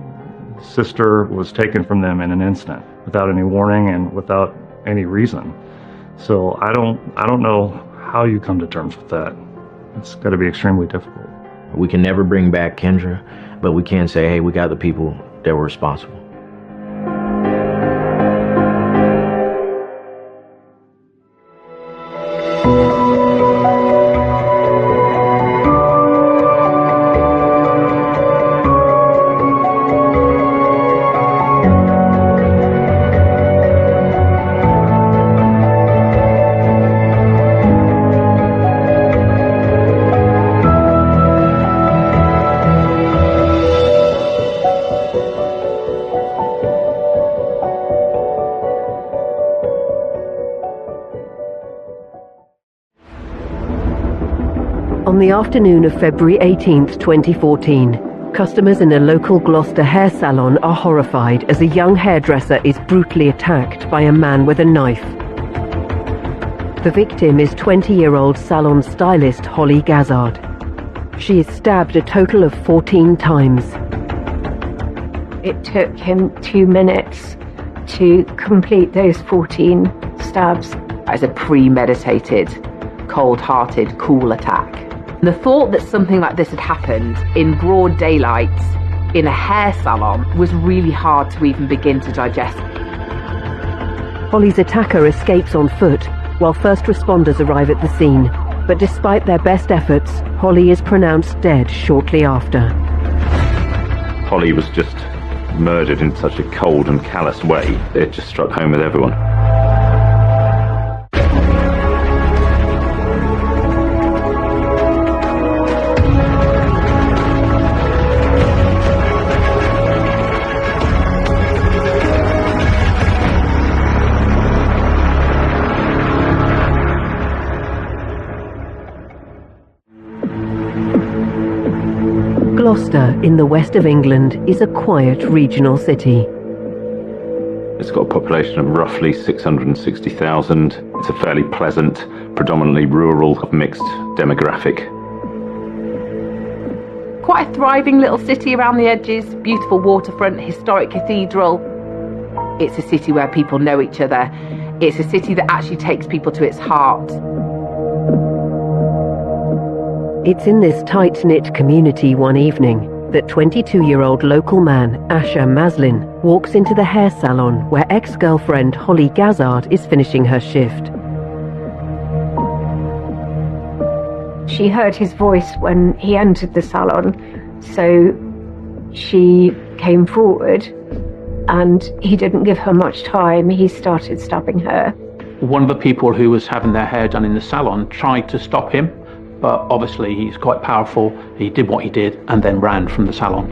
sister, was taken from them in an instant, without any warning and without any reason. So I don't know how you come to terms with that. It's got to be extremely difficult. We can never bring back Kendra, but we can say, hey, we got the people that were responsible. On the afternoon of February 18th, 2014, customers in a local Gloucester hair salon are horrified as a young hairdresser is brutally attacked by a man with a knife. The victim is 20-year-old salon stylist Holly Gazzard. She is stabbed a total of 14 times. It took him 2 minutes to complete those 14 stabs. As a premeditated, cold-hearted, cool attack. The thought that something like this had happened in broad daylight in a hair salon was really hard to even begin to digest. Holly's attacker escapes on foot while first responders arrive at the scene. But despite their best efforts, Holly is pronounced dead shortly after. Holly was just murdered in such a cold and callous way, it just struck home with everyone. Gloucester, in the west of England, is a quiet regional city. It's got a population of roughly 660,000. It's a fairly pleasant, predominantly rural, mixed demographic. Quite a thriving little city around the edges, beautiful waterfront, historic cathedral. It's a city where people know each other. It's a city that actually takes people to its heart. It's in this tight-knit community one evening that 22-year-old local man Asha Maslin walks into the hair salon where ex-girlfriend Holly Gazzard is finishing her shift. She heard his voice when he entered the salon, so she came forward and he didn't give her much time. He started stabbing her. One of the people who was having their hair done in the salon tried to stop him, but obviously he's quite powerful. He did what he did and then ran from the salon.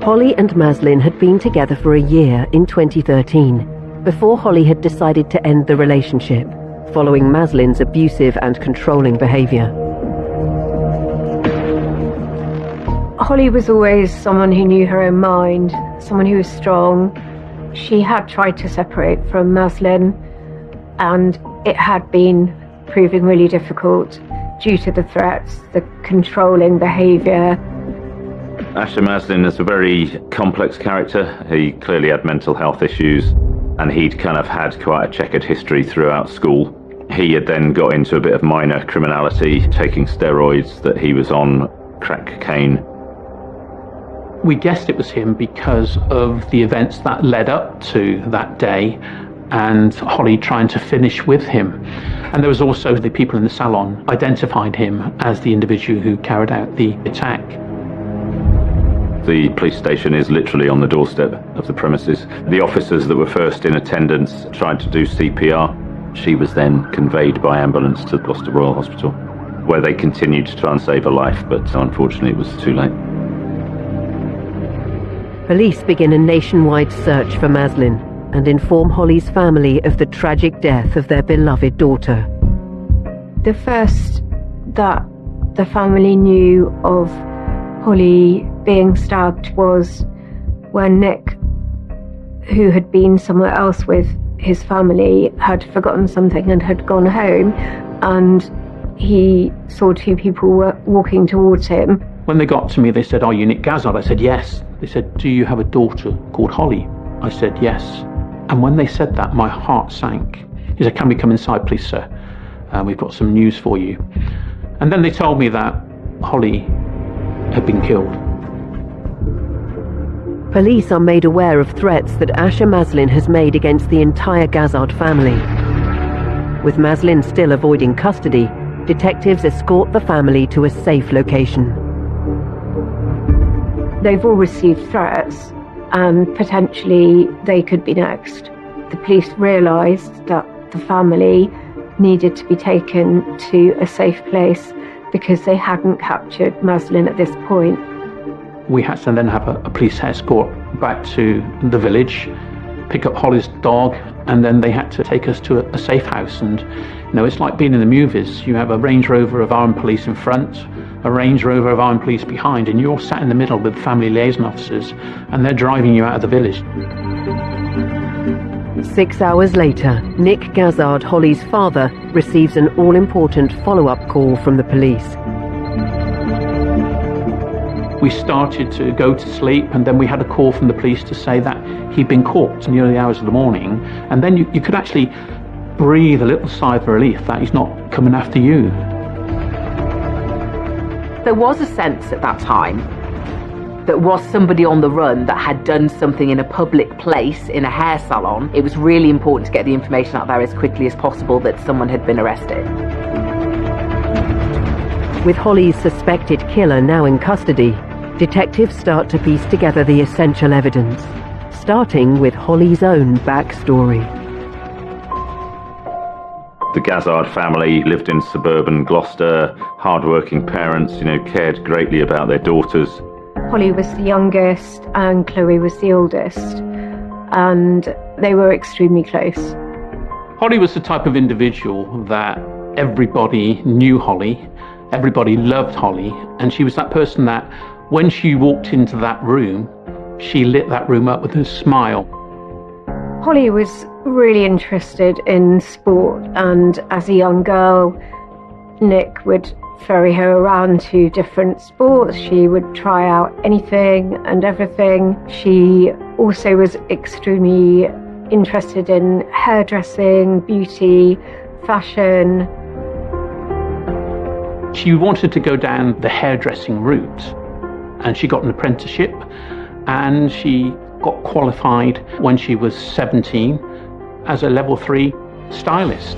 Holly and Maslin had been together for a year in 2013, before Holly had decided to end the relationship, following Maslin's abusive and controlling behaviour. Holly was always someone who knew her own mind, someone who was strong. She had tried to separate from Maslin, and it had been proving really difficult due to the threats, the controlling behaviour. Asha Maslin is a very complex character. He clearly had mental health issues, and he'd kind of had quite a checkered history throughout school. He had then got into a bit of minor criminality, taking steroids that he was on, crack cocaine. We guessed it was him because of the events that led up to that day and Holly trying to finish with him. And there was also the people in the salon identified him as the individual who carried out the attack. The police station is literally on the doorstep of the premises. The officers that were first in attendance tried to do CPR. She was then conveyed by ambulance to Gloucester Royal Hospital, where they continued to try and save her life, but unfortunately it was too late. Police begin a nationwide search for Maslin and inform Holly's family of the tragic death of their beloved daughter. The first that the family knew of Holly being stabbed was when Nick, who had been somewhere else with his family, had forgotten something and had gone home, and he saw two people walking towards him. When they got to me, they said, "Are you Nick Gazzard?" I said, "Yes." They said, "Do you have a daughter called Holly?" I said, "Yes." And when they said that, my heart sank. He said, "Can we come inside, please, sir? We've got some news for you." And then they told me that Holly had been killed. Police are made aware of threats that Asha Maslin has made against the entire Gazzard family. With Maslin still avoiding custody, detectives escort the family to a safe location. They've all received threats, and potentially they could be next. The police realised that the family needed to be taken to a safe place because they hadn't captured Maslin at this point. We had to then have a police escort back to the village, pick up Holly's dog, and then they had to take us to a safe house. And you know, it's like being in the movies. You have a Range Rover of armed police in front, a Range Rover of armed police behind, and you're sat in the middle with family liaison officers, and they're driving you out of the village. 6 hours later, Nick Gazzard, Holly's father, receives an all-important follow-up call from the police. We started to go to sleep, and then we had a call from the police to say that he'd been caught in the early hours of the morning, and then you could actually breathe a little sigh of relief that he's not coming after you. There was a sense at that time that was somebody on the run that had done something in a public place, in a hair salon, it was really important to get the information out there as quickly as possible that someone had been arrested. With Holly's suspected killer now in custody, detectives start to piece together the essential evidence, starting with Holly's own backstory. The Gazzard family lived in suburban Gloucester, hard-working parents, cared greatly about their daughters. Holly was the youngest and Chloe was the oldest, and they were extremely close. Holly was the type of individual that everybody knew Holly, everybody loved Holly, and she was that person that when she walked into that room, she lit that room up with a smile. Holly was really interested in sport, and as a young girl, Nick would ferry her around to different sports. She would try out anything and everything. She also was extremely interested in hairdressing, beauty, fashion. She wanted to go down the hairdressing route, and she got an apprenticeship, and she got qualified when she was 17 as a level 3 stylist.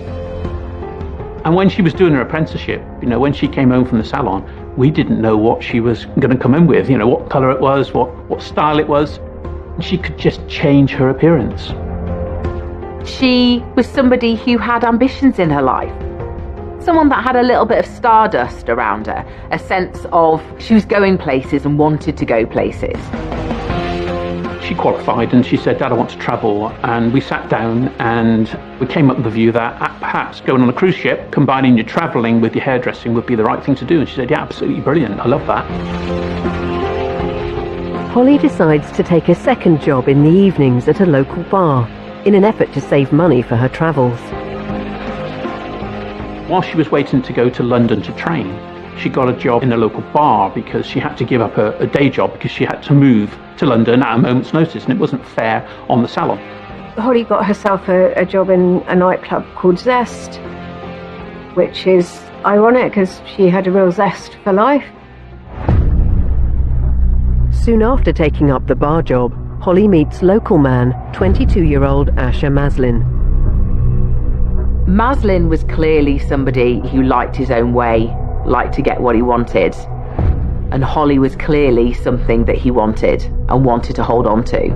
And when she was doing her apprenticeship, when she came home from the salon, we didn't know what she was going to come in with, what colour it was, what style it was. And she could just change her appearance. She was somebody who had ambitions in her life. Someone that had a little bit of stardust around her, a sense of she was going places and wanted to go places. She qualified and she said, Dad, I want to travel. And we sat down and we came up with the view that perhaps going on a cruise ship, combining your travelling with your hairdressing would be the right thing to do. And she said, yeah, absolutely brilliant. I love that. Holly decides to take a second job in the evenings at a local bar in an effort to save money for her travels. While she was waiting to go to London to train, she got a job in a local bar because she had to give up a day job because she had to move to London at a moment's notice, and it wasn't fair on the salon. Holly got herself a job in a nightclub called Zest, which is ironic because she had a real zest for life. Soon after taking up the bar job, Holly meets local man, 22-year-old Asher Maslin. Maslin was clearly somebody who liked his own way, liked to get what he wanted. And Holly was clearly something that he wanted and wanted to hold on to.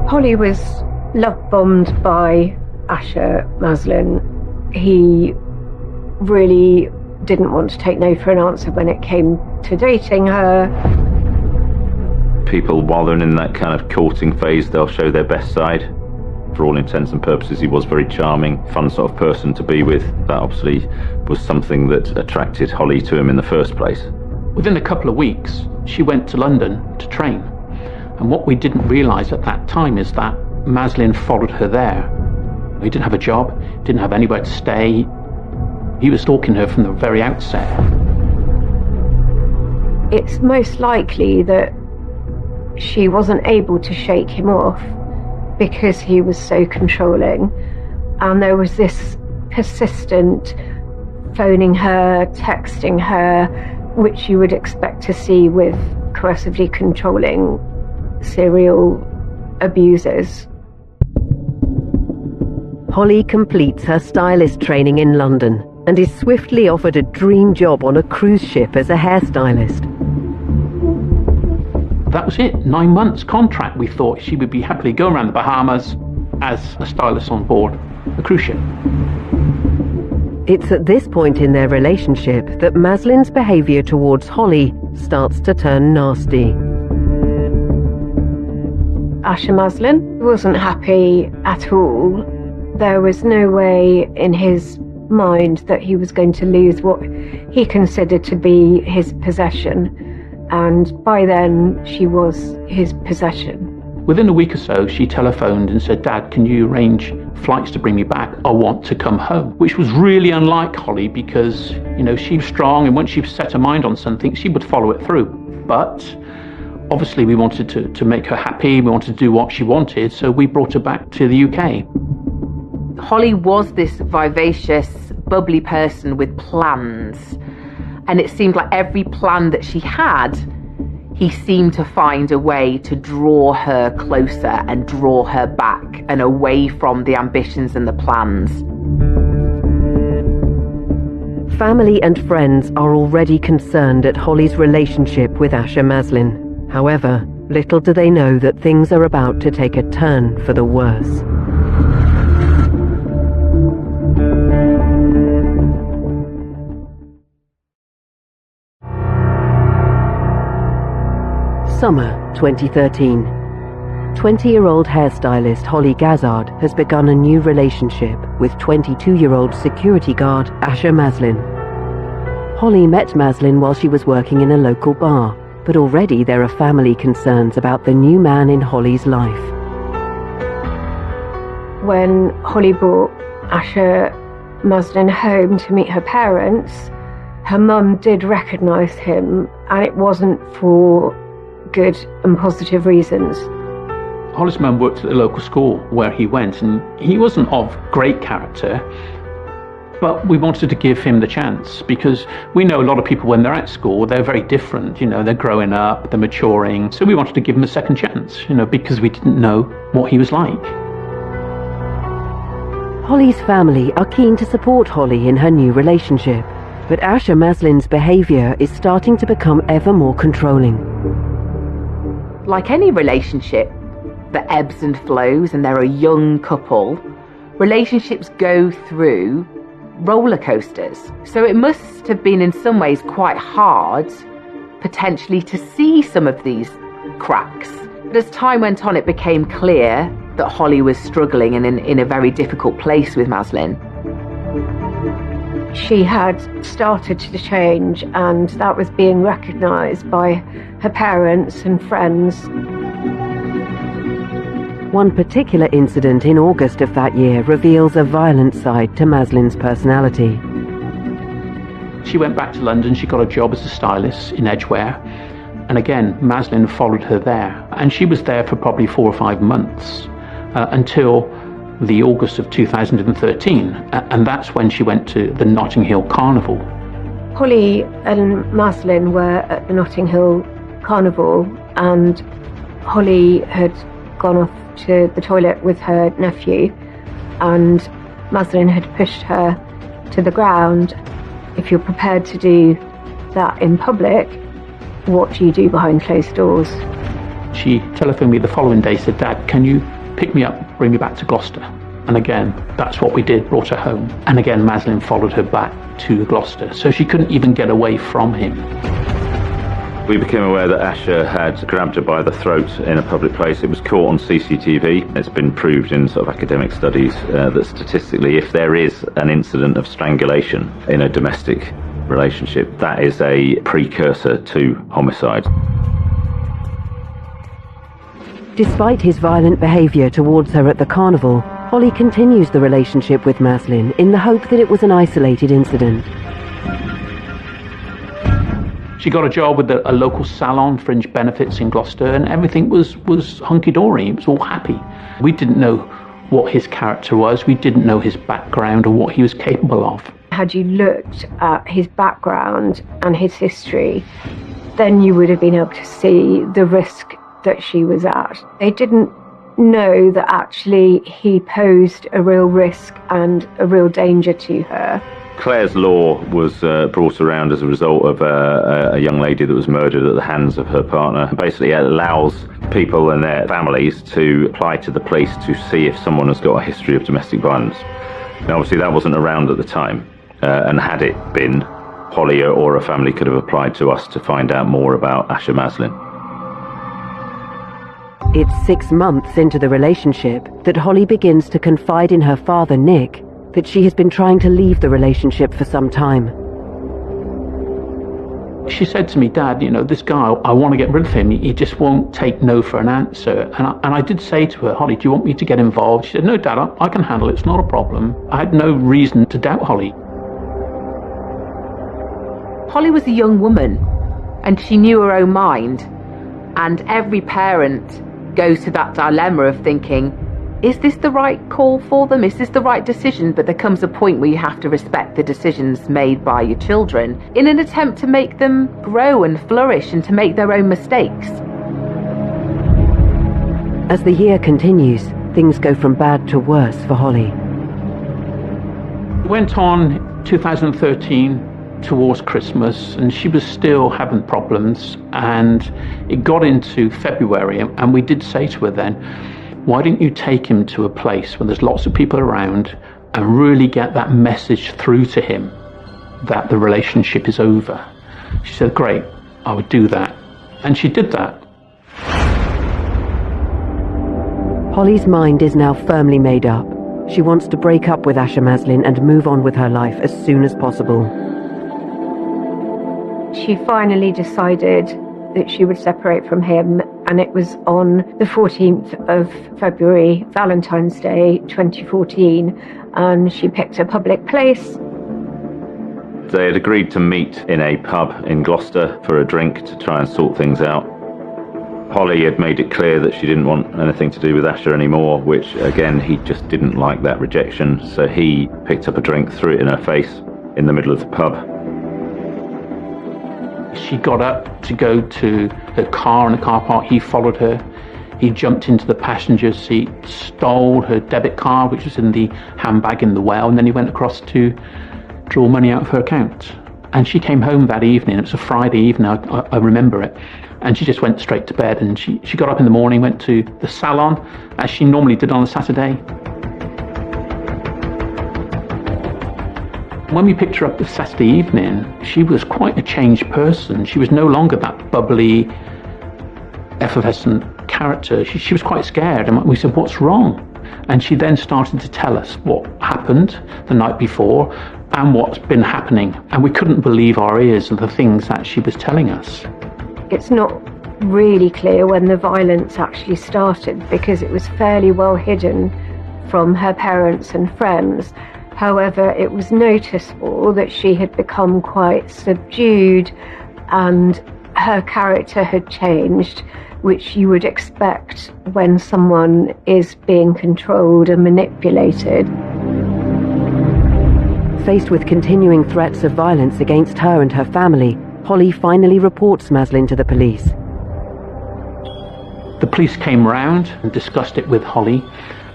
Holly was love-bombed by Asher Maslin. He really didn't want to take no for an answer when it came to dating her. People, while they're in that kind of courting phase, they'll show their best side. For all intents and purposes, he was very charming, fun sort of person to be with. That obviously was something that attracted Holly to him in the first place. Within a couple of weeks, she went to London to train. And what we didn't realise at that time is that Maslin followed her there. He didn't have a job, didn't have anywhere to stay. He was stalking her from the very outset. It's most likely that she wasn't able to shake him off because he was so controlling, and there was this persistent phoning her, texting her, which you would expect to see with coercively controlling serial abusers. Holly completes her stylist training in London and is swiftly offered a dream job on a cruise ship as a hairstylist. That was it, 9 months contract. We thought she would be happily going around the Bahamas as a stylist on board a cruise ship. It's at this point in their relationship that Maslin's behaviour towards Holly starts to turn nasty. Asher Maslin wasn't happy at all. There was no way in his mind that he was going to lose what he considered to be his possession. And by then, she was his possession. Within a week or so, she telephoned and said, Dad, can you arrange flights to bring me back? I want to come home. Which was really unlike Holly because, she was strong, and once she set her mind on something, she would follow it through. But obviously we wanted to make her happy, we wanted to do what she wanted, so we brought her back to the UK. Holly was this vivacious, bubbly person with plans. And it seemed like every plan that she had, he seemed to find a way to draw her closer and draw her back and away from the ambitions and the plans. Family and friends are already concerned at Holly's relationship with Asher Maslin. However, little do they know that things are about to take a turn for the worse. Summer 2013. 20-year-old hairstylist Holly Gazzard has begun a new relationship with 22-year-old security guard Asher Maslin. Holly met Maslin while she was working in a local bar, but already there are family concerns about the new man in Holly's life. When Holly brought Asher Maslin home to meet her parents, her mum did recognise him, and it wasn't for good and positive reasons. Holly's mum worked at the local school where he went, and he wasn't of great character, but we wanted to give him the chance because we know a lot of people when they're at school, they're very different, they're growing up, they're maturing, so we wanted to give him a second chance, because we didn't know what he was like. Holly's family are keen to support Holly in her new relationship, but Asher Maslin's behaviour is starting to become ever more controlling. Like any relationship that ebbs and flows, and they're a young couple, relationships go through roller coasters. So it must have been in some ways quite hard, potentially, to see some of these cracks. But as time went on, it became clear that Holly was struggling and in a very difficult place with Maslin. She had started to change, and that was being recognised by her parents and friends. One particular incident in August of that year reveals a violent side to Maslin's personality. She went back to London, she got a job as a stylist in Edgware, and again, Maslin followed her there. And she was there for probably 4 or 5 months, until the August of 2013, and that's when she went to the Notting Hill Carnival. Holly and Maslin were at the Notting Hill Carnival, and Holly had gone off to the toilet with her nephew, and Maslin had pushed her to the ground. If you're prepared to do that in public, what do you do behind closed doors? She telephoned me the following day, said, "Dad, can you pick me up, bring me back to Gloucester?" And again, that's what we did, brought her home. And again, Maslin followed her back to Gloucester, so she couldn't even get away from him. We became aware that Asher had grabbed her by the throat in a public place. It was caught on CCTV. It's been proved in sort of academic studies that statistically, if there is an incident of strangulation in a domestic relationship, that is a precursor to homicide. Despite his violent behaviour towards her at the carnival, Holly continues the relationship with Maslin in the hope that it was an isolated incident. She got a job with a local salon, Fringe Benefits in Gloucester, and everything was hunky-dory. It was all happy. We didn't know what his character was. We didn't know his background or what he was capable of. Had you looked at his background and his history, then you would have been able to see the risk that she was at. They didn't know that actually he posed a real risk and a real danger to her. Clare's Law was brought around as a result of a young lady that was murdered at the hands of her partner. Basically, it allows people and their families to apply to the police to see if someone has got a history of domestic violence. Now, obviously, that wasn't around at the time, and had it been, Holly or a family could have applied to us to find out more about Asher Maslin. It's 6 months into the relationship that Holly begins to confide in her father, Nick, that she has been trying to leave the relationship for some time. She said to me, "Dad, this guy, I want to get rid of him. He just won't take no for an answer." And I did say to her, "Holly, do you want me to get involved?" She said, "No, Dad, I can handle it. It's not a problem." I had no reason to doubt Holly. Holly was a young woman, and she knew her own mind. And every parent goes to that dilemma of thinking, is this the right call for them? Is this the right decision? But there comes a point where you have to respect the decisions made by your children in an attempt to make them grow and flourish and to make their own mistakes. As the year continues, things go from bad to worse for Holly. It went on 2013 towards Christmas, and she was still having problems, and it got into February, and we did say to her then, why didn't you take him to a place where there's lots of people around and really get that message through to him that the relationship is over? She said, great, I would do that. And she did that. Holly's mind is now firmly made up. She wants to break up with Asher Maslin and move on with her life as soon as possible. She finally decided that she would separate from him, and it was on the 14th of February, Valentine's Day 2014, and she picked a public place. They had agreed to meet in a pub in Gloucester for a drink to try and sort things out. Holly had made it clear that she didn't want anything to do with Asher anymore, which again, he just didn't like that rejection, so he picked up a drink, threw it in her face in the middle of the pub. She got up to go to her car in the car park. He followed her. He jumped into the passenger seat, stole her debit card, which was in the handbag in the well, and then he went across to draw money out of her account. And she came home that evening. It was a Friday evening, I remember it. And she just went straight to bed. And she got up in the morning, went to the salon, as she normally did on a Saturday. When we picked her up this Saturday evening, she was quite a changed person. She was no longer that bubbly, effervescent character. She was quite scared, and we said, what's wrong? And she then started to tell us what happened the night before and what's been happening. And we couldn't believe our ears of the things that she was telling us. It's not really clear when the violence actually started, because it was fairly well hidden from her parents and friends. However, it was noticeable that she had become quite subdued and her character had changed, which you would expect when someone is being controlled and manipulated. Faced with continuing threats of violence against her and her family, Holly finally reports Maslin to the police. The police came round and discussed it with Holly,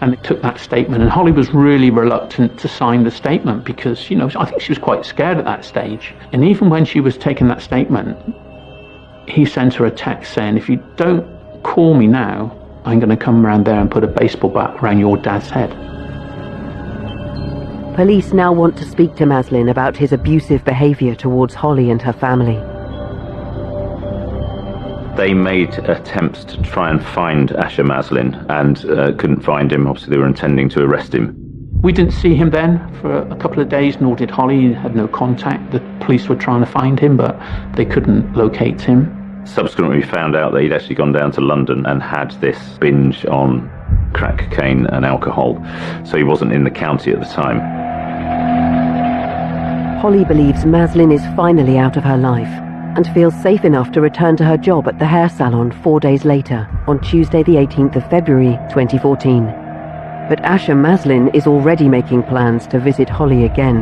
and they took that statement, and Holly was really reluctant to sign the statement because, I think she was quite scared at that stage. And even when she was taking that statement, he sent her a text saying, if you don't call me now, I'm going to come around there and put a baseball bat around your dad's head. Police now want to speak to Maslin about his abusive behaviour towards Holly and her family. They made attempts to try and find Asher Maslin and couldn't find him. Obviously, they were intending to arrest him. We didn't see him then for a couple of days, nor did Holly. He had no contact. The police were trying to find him, but they couldn't locate him. Subsequently, we found out that he'd actually gone down to London and had this binge on crack cocaine and alcohol, so he wasn't in the county at the time. Holly believes Maslin is finally out of her life and feels safe enough to return to her job at the hair salon 4 days later, on Tuesday the 18th of February 2014. But Asher Maslin is already making plans to visit Holly again,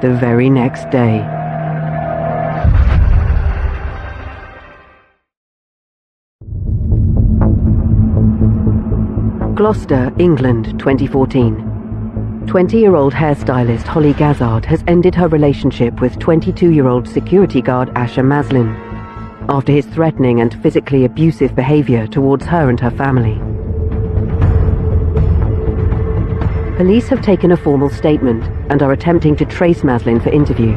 the very next day. Gloucester, England, 2014. 20-year-old hairstylist Holly Gazzard has ended her relationship with 22-year-old security guard Asher Maslin after his threatening and physically abusive behaviour towards her and her family. Police have taken a formal statement and are attempting to trace Maslin for interview.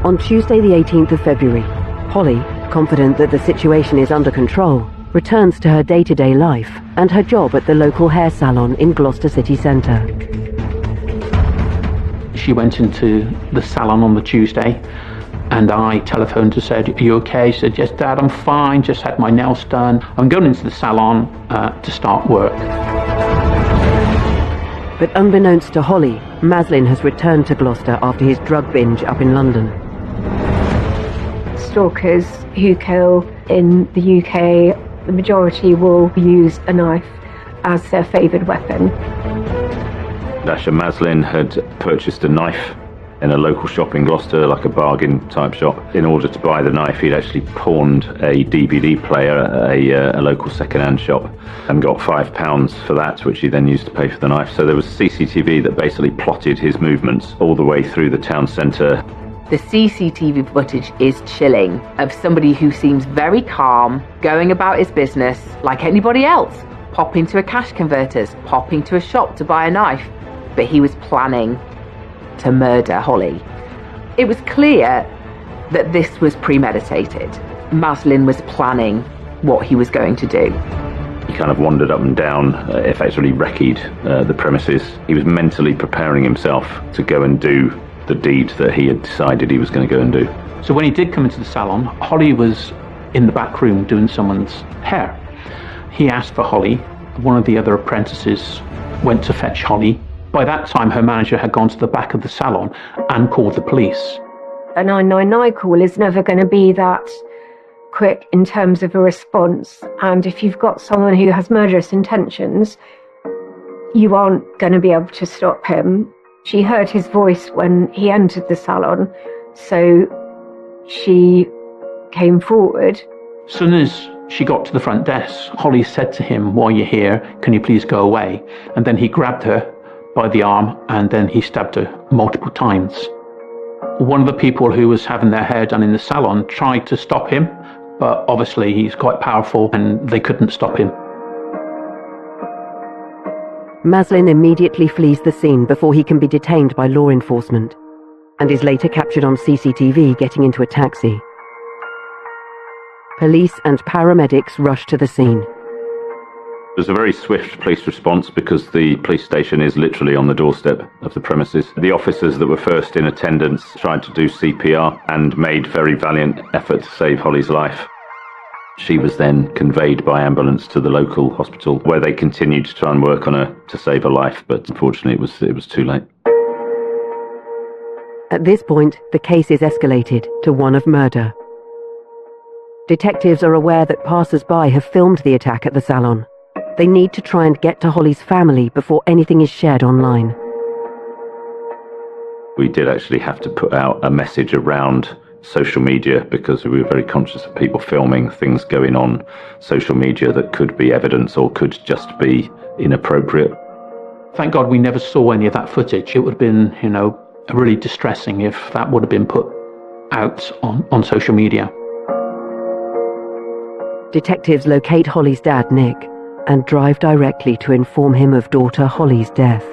On Tuesday the 18th of February, Holly, confident that the situation is under control, returns to her day-to-day life and her job at the local hair salon in Gloucester city centre. She went into the salon on the Tuesday, and I telephoned and said, are you okay? She said, yes, Dad, I'm fine, just had my nails done. I'm going into the salon to start work. But unbeknownst to Holly, Maslin has returned to Gloucester after his drug binge up in London. Stalkers who kill in the UK the majority will use a knife as their favoured weapon. Asher Maslin had purchased a knife in a local shop in Gloucester, like a bargain type shop. In order to buy the knife, he'd actually pawned a DVD player at a local second-hand shop and got £5 for that, which he then used to pay for the knife. So there was CCTV that basically plotted his movements all the way through the town centre. The CCTV footage is chilling, of somebody who seems very calm, going about his business like anybody else, popping to a cash converters, popping to a shop to buy a knife. But he was planning to murder Holly. It was clear that this was premeditated. Maslin was planning what he was going to do. He kind of wandered up and down, effectively wreckied the premises. He was mentally preparing himself to go and do the deed that he had decided he was going to go and do. So when he did come into the salon, Holly was in the back room doing someone's hair. He asked for Holly. One of the other apprentices went to fetch Holly. By that time, her manager had gone to the back of the salon and called the police. A 999 call is never going to be that quick in terms of a response. And if you've got someone who has murderous intentions, you aren't going to be able to stop him. She heard his voice when he entered the salon, so she came forward. As soon as she got to the front desk, Holly said to him, "While you're here, can you please go away?" And then he grabbed her by the arm and then he stabbed her multiple times. One of the people who was having their hair done in the salon tried to stop him, but obviously he's quite powerful and they couldn't stop him. Maslin immediately flees the scene before he can be detained by law enforcement, and is later captured on CCTV getting into a taxi. Police and paramedics rush to the scene. There's a very swift police response because the police station is literally on the doorstep of the premises. The officers that were first in attendance tried to do CPR and made very valiant effort to save Holly's life. She was then conveyed by ambulance to the local hospital, where they continued to try and work on her to save her life, but unfortunately it was too late. At this point, the case is escalated to one of murder. Detectives are aware that passers-by have filmed the attack at the salon. They need to try and get to Holly's family before anything is shared online. We did actually have to put out a message around social media because we were very conscious of people filming things going on social media that could be evidence or could just be inappropriate. Thank God we never saw any of that footage. It would have been, really distressing if that would have been put out on social media. Detectives locate Holly's dad, Nick, and drive directly to inform him of daughter Holly's death.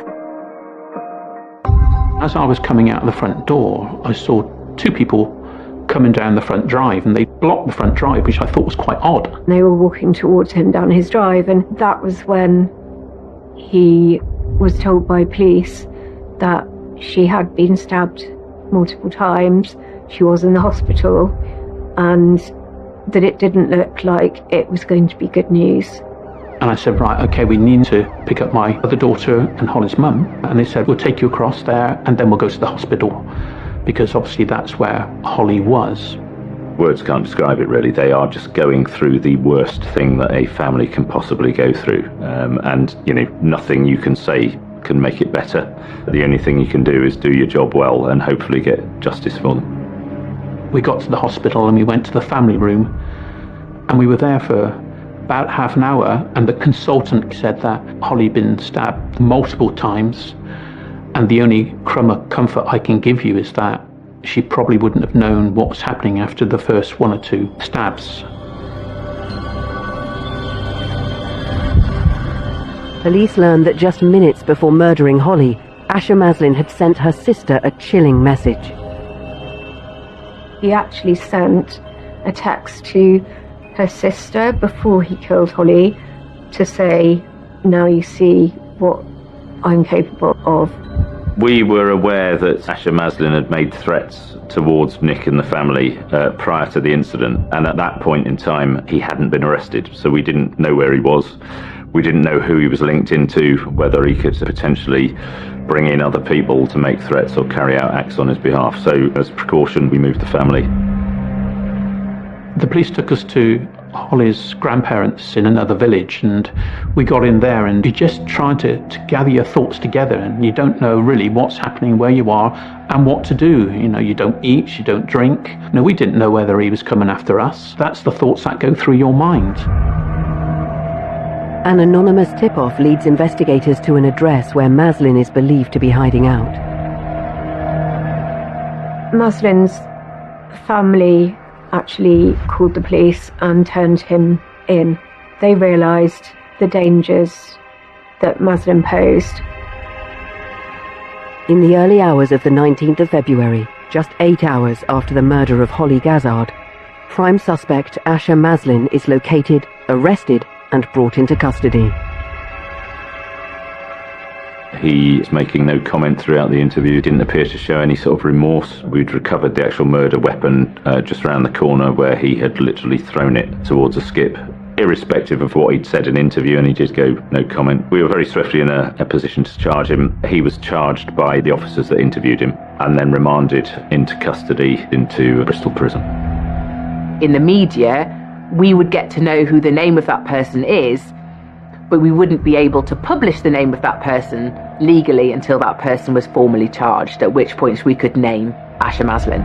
As I was coming out of the front door, I saw two people coming down the front drive, and they blocked the front drive, which I thought was quite odd. They were walking towards him down his drive, and that was when he was told by police that she had been stabbed multiple times, she was in the hospital, and that it didn't look like it was going to be good news. And I said, right, okay, we need to pick up my other daughter and Holly's mum. And they said, we'll take you across there and then we'll go to the hospital, because obviously that's where Holly was. Words can't describe it, really. They are just going through the worst thing that a family can possibly go through. And nothing you can say can make it better. The only thing you can do is do your job well and hopefully get justice for them. We got to the hospital and we went to the family room, and we were there for about half an hour, and the consultant said that Holly had been stabbed multiple times, and the only crumb of comfort I can give you is that she probably wouldn't have known what was happening after the first one or two stabs. Police learned that just minutes before murdering Holly, Asher Maslin had sent her sister a chilling message. He actually sent a text to her sister before he killed Holly to say, now you see what I'm capable of. We were aware that Asher Maslin had made threats towards Nick and the family prior to the incident, and at that point in time he hadn't been arrested, so we didn't know where he was. We didn't know who he was linked into, whether he could potentially bring in other people to make threats or carry out acts on his behalf. So as a precaution, we moved the family. The police took us to Holly's grandparents in another village, and we got in there, and you're just trying to gather your thoughts together, and you don't know really what's happening, where you are, and what to do. You don't eat, you don't drink. We didn't know whether he was coming after us. That's the thoughts that go through your mind. An anonymous tip-off leads investigators to an address where Maslin is believed to be hiding out. Maslin's family actually called the police and turned him in. They realised the dangers that Maslin posed. In the early hours of the 19th of February, just 8 hours after the murder of Holly Gazzard, prime suspect Asher Maslin is located, arrested, and brought into custody. He is making no comment throughout the interview, didn't appear to show any sort of remorse. We'd recovered the actual murder weapon just around the corner where he had literally thrown it towards a skip. Irrespective of what he'd said in interview, and he did go no comment. We were very swiftly in a position to charge him. He was charged by the officers that interviewed him and then remanded into custody into Bristol Prison. In the media, we would get to know who the name of that person is, but we wouldn't be able to publish the name of that person legally until that person was formally charged, at which point we could name Asher Maslin.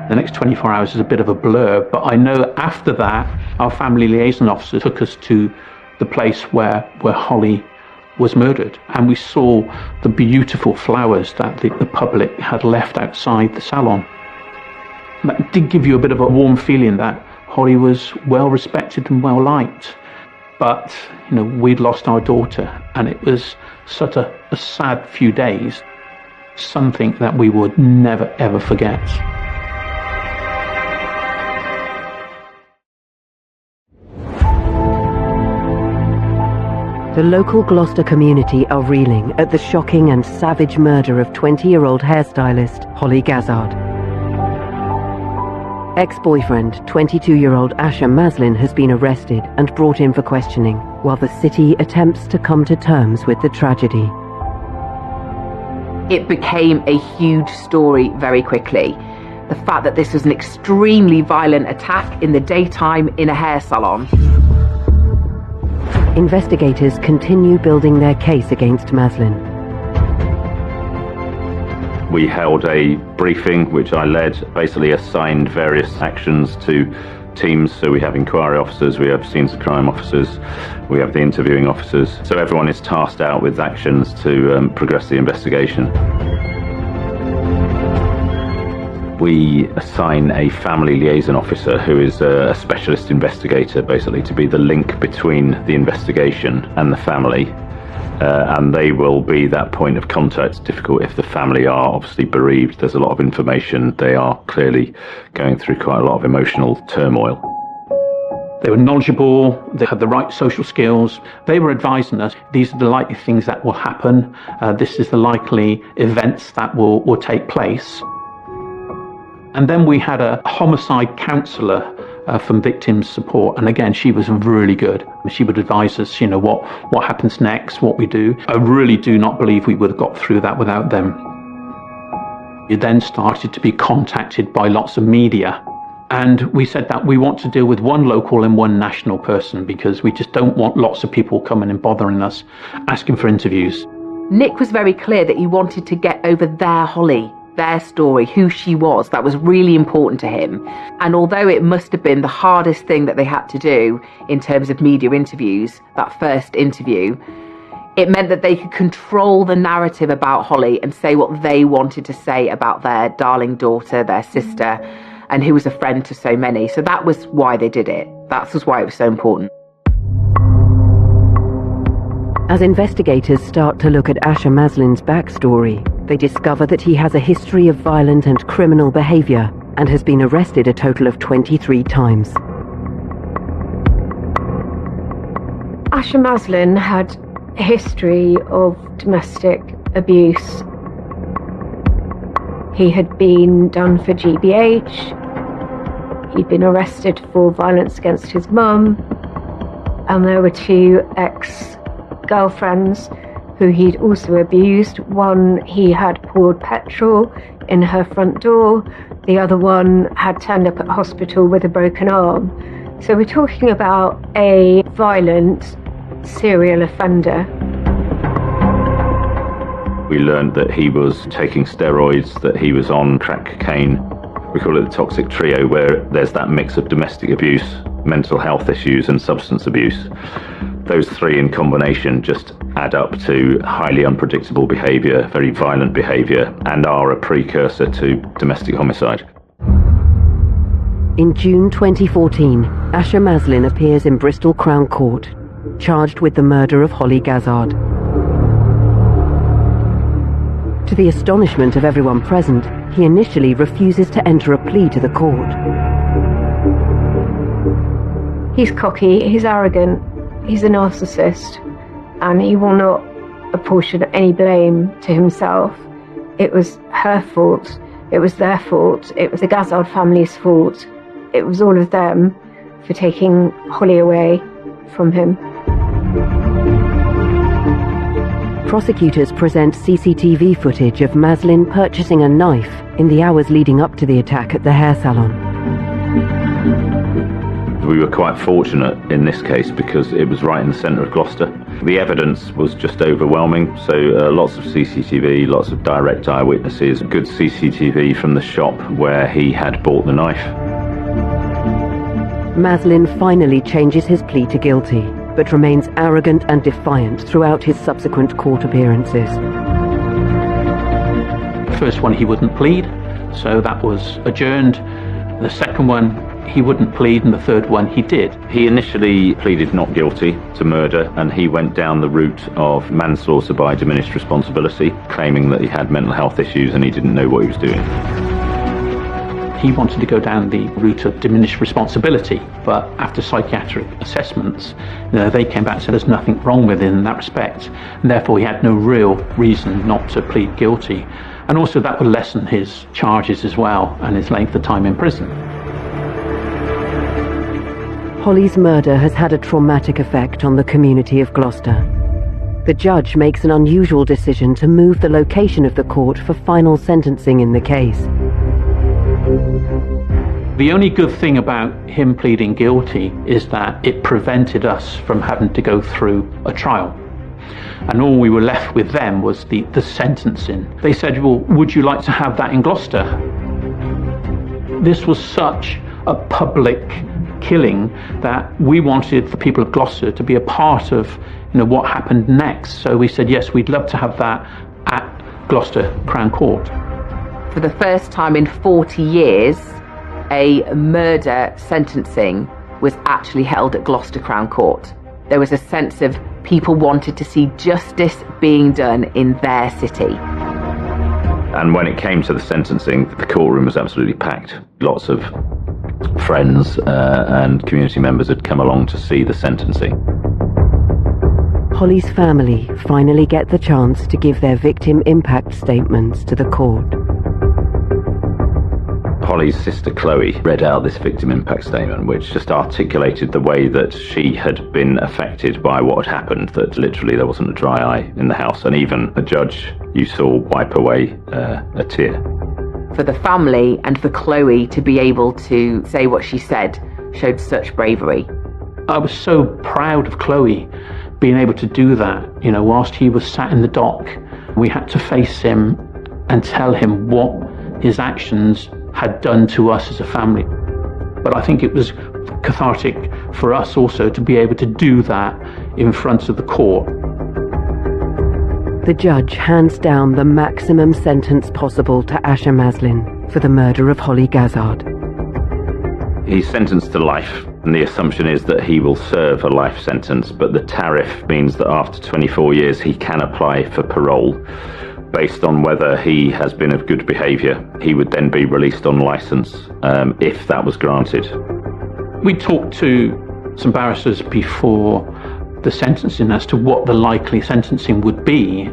The next 24 hours is a bit of a blur, but I know after that, our family liaison officer took us to the place where Holly was murdered, and we saw the beautiful flowers that the public had left outside the salon. That did give you a bit of a warm feeling that Holly was well respected and well liked. But, we'd lost our daughter, and it was such a sad few days, something that we would never ever forget. The local Gloucester community are reeling at the shocking and savage murder of 20-year-old hairstylist Holly Gazzard. Ex-boyfriend, 22-year-old Asher Maslin, has been arrested and brought in for questioning, while the city attempts to come to terms with the tragedy. It became a huge story very quickly. The fact that this was an extremely violent attack in the daytime in a hair salon. Investigators continue building their case against Maslin. We held a briefing which I led, basically assigned various actions to teams. So we have inquiry officers, we have scenes of crime officers, we have the interviewing officers. So everyone is tasked out with actions to progress the investigation. We assign a family liaison officer who is a specialist investigator, basically to be the link between the investigation and the family. And they will be that point of contact. It's difficult if the family are obviously bereaved. There's a lot of information. They are clearly going through quite a lot of emotional turmoil. They were knowledgeable, they had the right social skills. They were advising us, these are the likely things that will happen. This is the likely events that will take place. And then we had a homicide counsellor from Victims Support, and again, she was really good. She would advise us, what happens next, what we do. I really do not believe we would have got through that without them. We then started to be contacted by lots of media, and we said that we want to deal with one local and one national person because we just don't want lots of people coming and bothering us, asking for interviews. Nick was very clear that he wanted to get over their Holly, their story, who she was. That was really important to him. And although it must have been the hardest thing that they had to do in terms of media interviews, that first interview, it meant that they could control the narrative about Holly and say what they wanted to say about their darling daughter, their sister, and who was a friend to so many. So that was why they did it. That was why it was so important. As investigators start to look at Asher Maslin's backstory, they discover that he has a history of violent and criminal behaviour and has been arrested a total of 23 times. Asher Maslin had a history of domestic abuse. He had been done for GBH, he'd been arrested for violence against his mum, and there were 2 ex-girlfriends who he'd also abused. One, he had poured petrol in her front door The other one had turned up at hospital with a broken arm. So we're talking about a violent serial offender. We learned that he was taking steroids, that he was on crack cocaine. We call it the toxic trio, where there's that mix of domestic abuse, mental health issues and substance abuse. Those three in combination just add up to highly unpredictable behaviour, very violent behaviour, and are a precursor to domestic homicide. In June 2014, Asher Maslin appears in Bristol Crown Court, charged with the murder of Holly Gazzard. To the astonishment of everyone present, he initially refuses to enter a plea to the court. He's cocky, he's arrogant, he's a narcissist, and he will not apportion any blame to himself. It was her fault, it was their fault, it was the Gazzard family's fault. It was all of them for taking Holly away from him. Prosecutors present CCTV footage of Maslin purchasing a knife in the hours leading up to the attack at the hair salon. We were quite fortunate in this case because it was right in the centre of Gloucester. The evidence was just overwhelming, so lots of CCTV, lots of direct eyewitnesses, good CCTV from the shop where he had bought the knife. Maslin finally changes his plea to guilty, but remains arrogant and defiant throughout his subsequent court appearances. The first one he wouldn't plead, so that was adjourned. The second one he wouldn't plead, and the third one he did. He initially pleaded not guilty to murder, and he went down the route of manslaughter by diminished responsibility, claiming that he had mental health issues and he didn't know what he was doing. He wanted to go down the route of diminished responsibility, but after psychiatric assessments, they came back and said there's nothing wrong with him in that respect, and therefore he had no real reason not to plead guilty. And also that would lessen his charges as well, and his length of time in prison. Holly's murder has had a traumatic effect on the community of Gloucester. The judge makes an unusual decision to move the location of the court for final sentencing in the case. The only good thing about him pleading guilty is that it prevented us from having to go through a trial. And all we were left with then was the sentencing. They said, well, would you like to have that in Gloucester? This was such a public killing that we wanted the people of Gloucester to be a part of what happened next. So we said, yes, we'd love to have that at Gloucester Crown Court. For the first time in 40 years, a murder sentencing was actually held at Gloucester Crown Court. There was a sense of people wanted to see justice being done in their city. And when it came to the sentencing, the courtroom was absolutely packed. Lots of friends and community members had come along to see the sentencing. Holly's family finally get the chance to give their victim impact statements to the court. Holly's sister Chloe read out this victim impact statement, which just articulated the way that she had been affected by what had happened, that literally there wasn't a dry eye in the house, and even the judge you saw wipe away a tear. For the family and for Chloe to be able to say what she said showed such bravery. I was so proud of Chloe being able to do that. Whilst he was sat in the dock, we had to face him and tell him what his actions had done to us as a family. But I think it was cathartic for us also to be able to do that in front of the court. The judge hands down the maximum sentence possible to Asher Maslin for the murder of Holly Gazzard. He's sentenced to life, and the assumption is that he will serve a life sentence, but the tariff means that after 24 years he can apply for parole. Based on whether he has been of good behaviour, he would then be released on licence if that was granted. We talked to some barristers before the sentencing as to what the likely sentencing would be,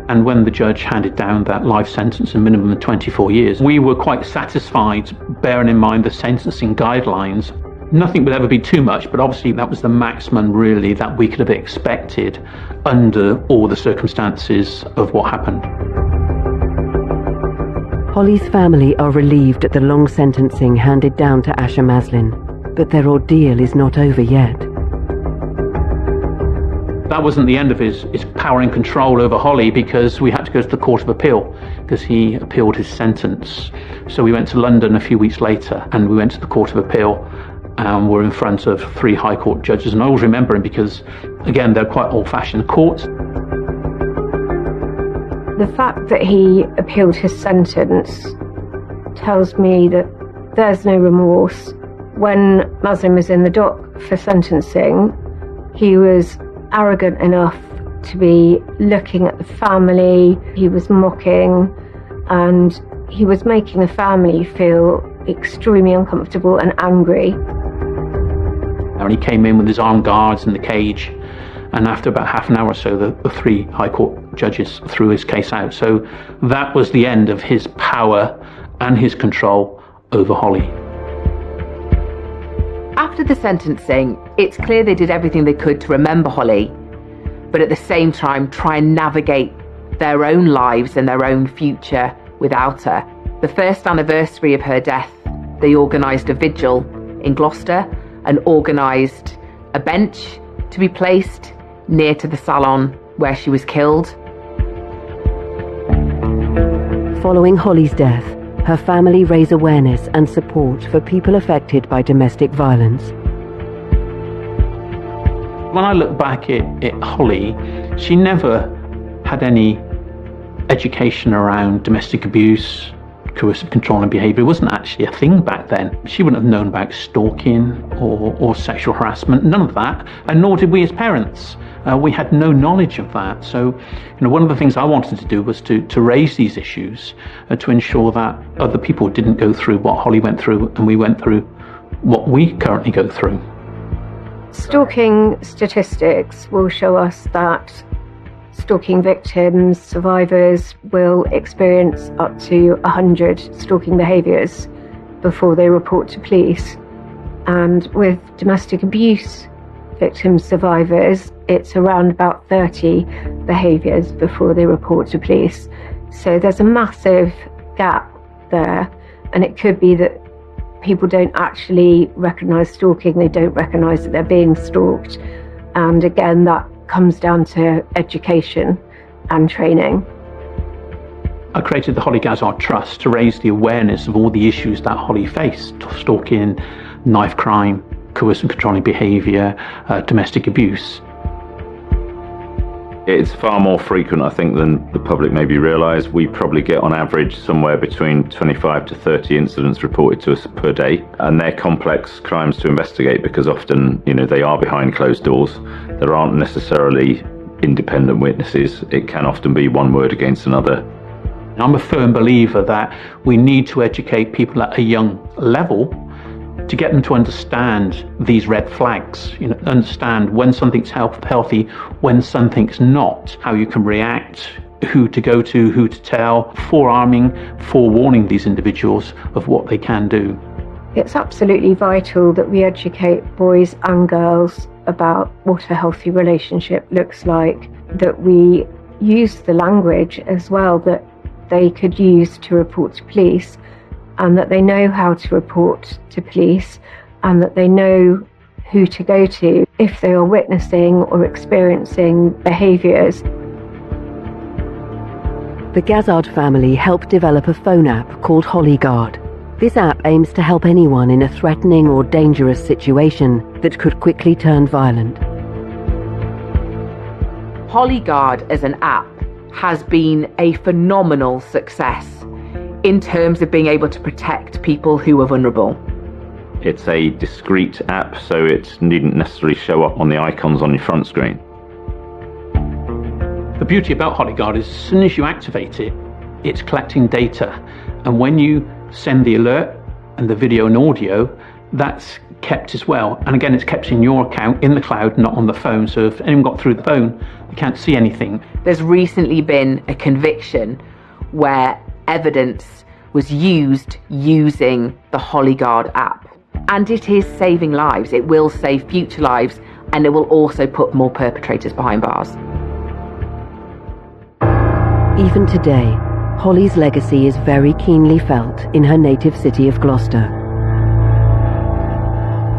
and when the judge handed down that life sentence, a minimum of 24 years, we were quite satisfied, bearing in mind the sentencing guidelines. Nothing would ever be too much, but obviously that was the maximum really that we could have expected under all the circumstances of what happened. Holly's family are relieved at the long sentencing handed down to Asha Maslin, but their ordeal is not over yet. That wasn't the end of his power and control over Holly, because we had to go to the Court of Appeal because he appealed his sentence. So we went to London a few weeks later and we went to the Court of Appeal and we're in front of 3 High Court judges. And I always remember him because, again, they're quite old-fashioned courts. The fact that he appealed his sentence tells me that there's no remorse. When Maslin was in the dock for sentencing, he was arrogant enough to be looking at the family, he was mocking, and he was making the family feel extremely uncomfortable and angry. And he came in with his armed guards in the cage, and after about half an hour or so, the 3 High Court judges threw his case out. So that was the end of his power and his control over Holly. After the sentencing, it's clear they did everything they could to remember Holly, but at the same time try and navigate their own lives and their own future without her. The first anniversary of her death, they organised a vigil in Gloucester and organised a bench to be placed near to the salon where she was killed. Following Holly's death, her family raise awareness and support for people affected by domestic violence. When I look back at Holly, she never had any education around domestic abuse, coercive controlling behaviour. It wasn't actually a thing back then. She wouldn't have known about stalking or sexual harassment, none of that, and nor did we as parents. We had no knowledge of that. So, one of the things I wanted to do was to raise these issues to ensure that other people didn't go through what Holly went through and we went through what we currently go through. Stalking statistics will show us that stalking victims, survivors, will experience up to 100 stalking behaviours before they report to police. And with domestic abuse victims, survivors, it's around about 30 behaviours before they report to police. So there's a massive gap there, and it could be that people don't actually recognise stalking, they don't recognise that they're being stalked. And again, that comes down to education and training. I created the Holly Gazard Trust to raise the awareness of all the issues that Holly faced: stalking, knife crime, coercive controlling behaviour, domestic abuse. It's far more frequent, I think, than the public maybe realise. We probably get on average somewhere between 25 to 30 incidents reported to us per day, and they're complex crimes to investigate because often, they are behind closed doors. There aren't necessarily independent witnesses. It can often be one word against another. I'm a firm believer that we need to educate people at a young level to get them to understand these red flags, understand when something's healthy, when something's not, how you can react, who to go to, who to tell, forewarning these individuals of what they can do. It's absolutely vital that we educate boys and girls about what a healthy relationship looks like, that we use the language as well that they could use to report to police, and that they know how to report to police, and that they know who to go to if they are witnessing or experiencing behaviours. The Gazard family helped develop a phone app called Hollyguard. This app aims to help anyone in a threatening or dangerous situation that could quickly turn violent. Hollyguard as an app has been a phenomenal success in terms of being able to protect people who are vulnerable. It's a discrete app, so it needn't necessarily show up on the icons on your front screen. The beauty about Hollyguard is as soon as you activate it, it's collecting data. And when you send the alert and the video and audio, that's kept as well. And again, it's kept in your account, in the cloud, not on the phone. So if anyone got through the phone, you can't see anything. There's recently been a conviction where evidence was used using the Hollyguard app. And it is saving lives. It will save future lives, and it will also put more perpetrators behind bars. Even today, Holly's legacy is very keenly felt in her native city of Gloucester.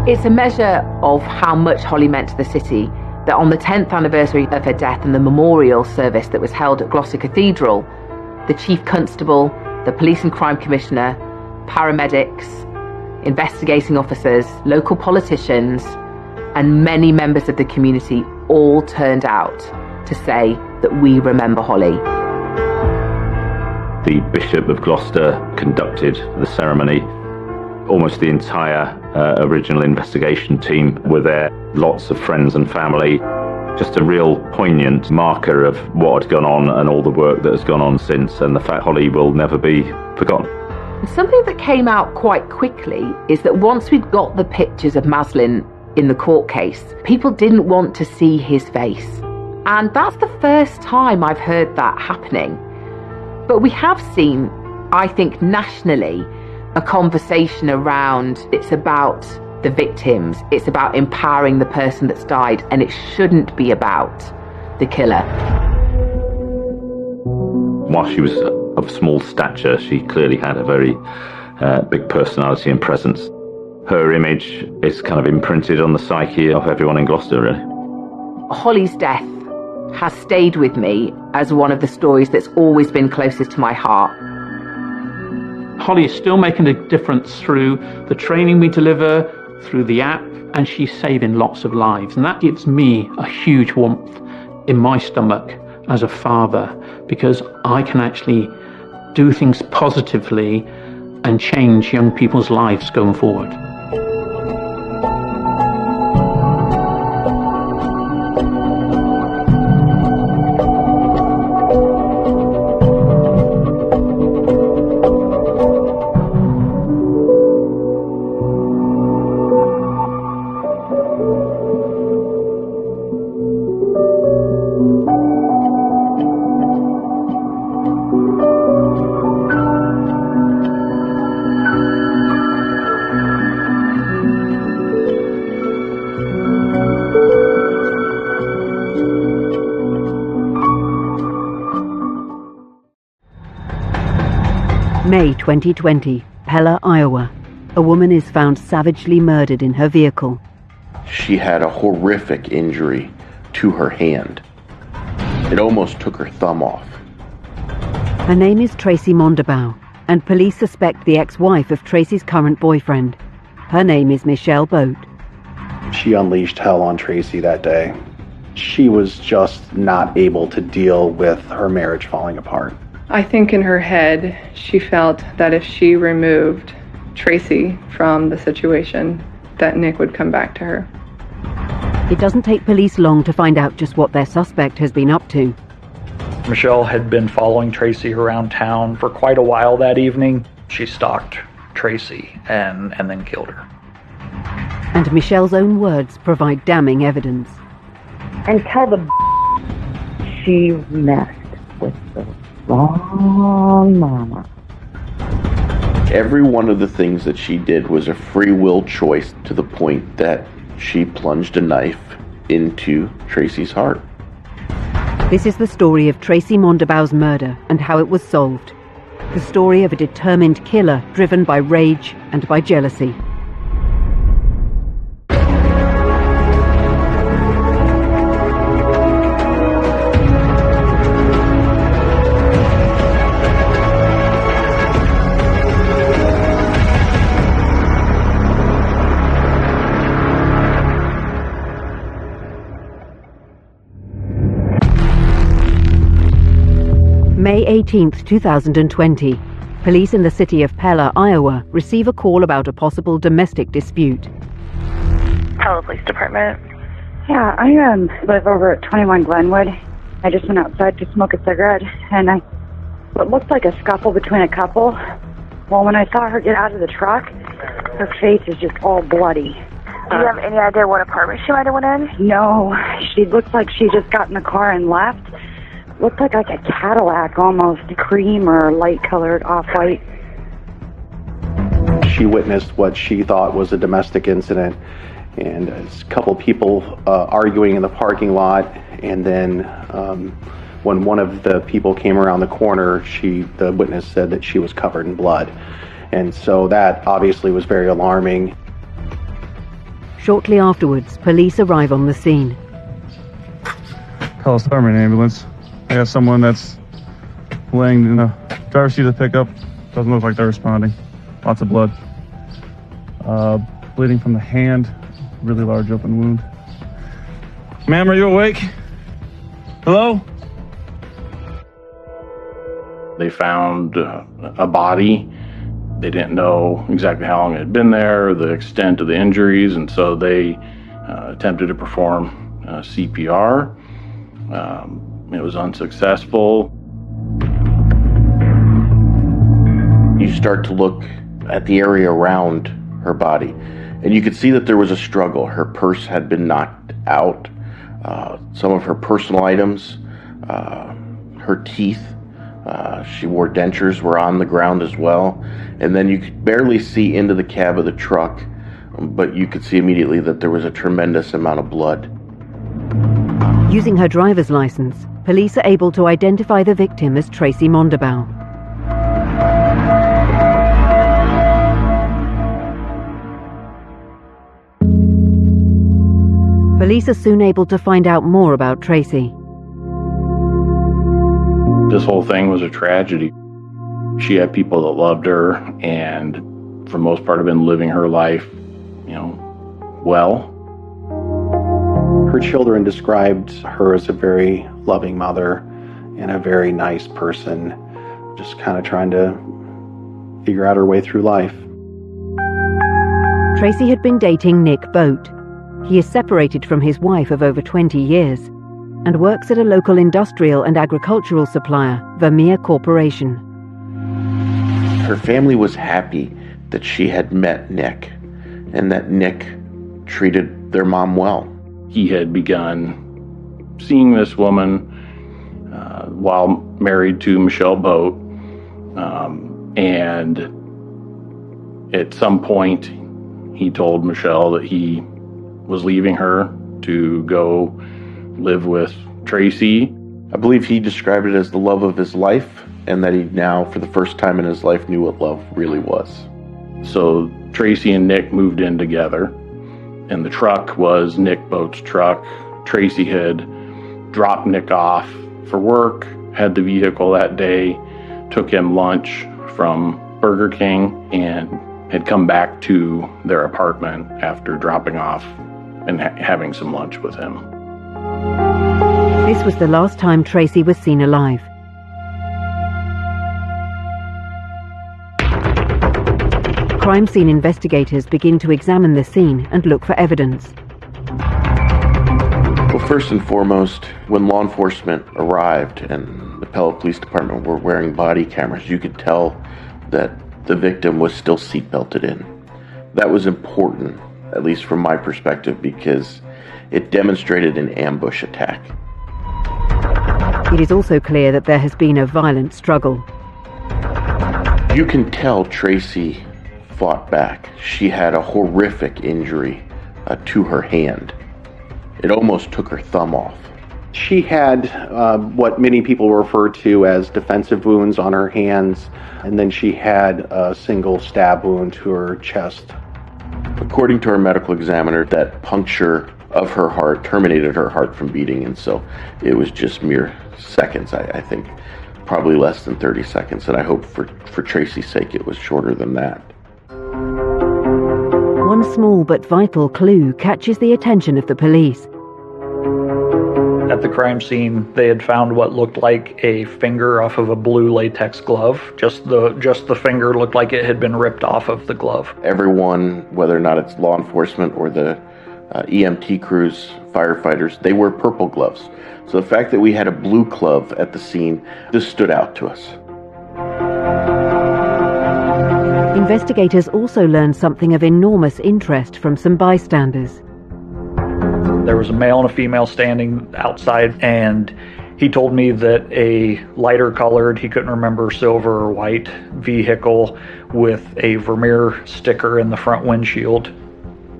It's a measure of how much Holly meant to the city that on the 10th anniversary of her death and the memorial service that was held at Gloucester Cathedral, the Chief Constable, the Police and Crime Commissioner, paramedics, investigating officers, local politicians, and many members of the community all turned out to say that we remember Holly. The Bishop of Gloucester conducted the ceremony. Almost the entire original investigation team were there, lots of friends and family. Just a real poignant marker of what had gone on and all the work that has gone on since, and the fact Holly will never be forgotten. Something that came out quite quickly is that once we'd got the pictures of Maslin in the court case, people didn't want to see his face. And that's the first time I've heard that happening. But we have seen, I think nationally, a conversation around it's about the victims, it's about empowering the person that's died, and it shouldn't be about the killer. While she was of small stature, she clearly had a very big personality and presence. Her image is kind of imprinted on the psyche of everyone in Gloucester, really. Holly's death has stayed with me as one of the stories that's always been closest to my heart. Holly is still making a difference through the training we deliver, through the app, and she's saving lots of lives. And that gives me a huge warmth in my stomach as a father, because I can actually do things positively and change young people's lives going forward. May 2020, Pella, Iowa. A woman is found savagely murdered in her vehicle. She had a horrific injury to her hand. It almost took her thumb off. Her name is Tracy Mondabaugh, and police suspect the ex-wife of Tracy's current boyfriend. Her name is Michelle Boat. She unleashed hell on Tracy that day. She was just not able to deal with her marriage falling apart. I think in her head, she felt that if she removed Tracy from the situation, that Nick would come back to her. It doesn't take police long to find out just what their suspect has been up to. Michelle had been following Tracy around town for quite a while that evening. She stalked Tracy and then killed her. And Michelle's own words provide damning evidence. And tell the she messed with the wrong mama. Every one of the things that she did was a free will choice, to the point that she plunged a knife into Tracy's heart. This is the story of Tracy Mondabaugh's murder and how it was solved. The story of a determined killer driven by rage and by jealousy. May 18th, 2020. Police in the city of Pella, Iowa, receive a call about a possible domestic dispute. Pella Police Department. Yeah, I live over at 21 Glenwood. I just went outside to smoke a cigarette, and what looked like a scuffle between a couple. Well, when I saw her get out of the truck, her face is just all bloody. Do you have any idea what apartment she might have went in? No, she looks like she just got in the car and left. Looked like a Cadillac, almost cream or light-colored off-white. She witnessed what she thought was a domestic incident, and a couple people arguing in the parking lot, and then When one of the people came around the corner, the witness said that she was covered in blood. And so that obviously was very alarming. Shortly afterwards, police arrive on the scene. Call a fireman ambulance. I got someone that's laying in the driver's seat of the pickup. Doesn't look like they're responding. Lots of blood. Bleeding from the hand. Really large open wound. Ma'am, are you awake? Hello? They found a body. They didn't know exactly how long it had been there, the extent of the injuries, and so they attempted to perform CPR. It was unsuccessful. You start to look at the area around her body, and you could see that there was a struggle. Her purse had been knocked out. Some of her personal items, her teeth, she wore dentures, were on the ground as well. And then you could barely see into the cab of the truck, but you could see immediately that there was a tremendous amount of blood. Using her driver's license, police are able to identify the victim as Tracy Mondabaugh. Police are soon able to find out more about Tracy. This whole thing was a tragedy. She had people that loved her and for the most part have been living her life, well. Her children described her as a very loving mother and a very nice person, just kind of trying to figure out her way through life. Tracy had been dating Nick Boat. He is separated from his wife of over 20 years and works at a local industrial and agricultural supplier, Vermeer Corporation. Her family was happy that she had met Nick and that Nick treated their mom well. He had begun seeing this woman while married to Michelle Boat, and at some point he told Michelle that he was leaving her to go live with Tracy. I believe he described it as the love of his life, and that he now, for the first time in his life, knew what love really was. So Tracy and Nick moved in together, and the truck was Nick Boat's truck. Tracy had dropped Nick off for work, had the vehicle that day, took him lunch from Burger King, and had come back to their apartment after dropping off and having some lunch with him. This was the last time Tracy was seen alive. Crime scene investigators begin to examine the scene and look for evidence. Well, first and foremost, when law enforcement arrived and the Pella Police Department were wearing body cameras, you could tell that the victim was still seatbelted in. That was important, at least from my perspective, because it demonstrated an ambush attack. It is also clear that there has been a violent struggle. You can tell Tracy fought back. She had a horrific injury to her hand. It almost took her thumb off. She had what many people refer to as defensive wounds on her hands, and then she had a single stab wound to her chest. According to our medical examiner, that puncture of her heart terminated her heart from beating, and so it was just mere seconds, I think. Probably less than 30 seconds, and I hope for Tracy's sake it was shorter than that. One small but vital clue catches the attention of the police. At the crime scene, they had found what looked like a finger off of a blue latex glove. Just the finger looked like it had been ripped off of the glove. Everyone, whether or not it's law enforcement or the EMT crews, firefighters, they wear purple gloves. So the fact that we had a blue glove at the scene, this stood out to us. Investigators also learned something of enormous interest from some bystanders. There was a male and a female standing outside, and he told me that a lighter colored, he couldn't remember, silver or white vehicle with a Vermeer sticker in the front windshield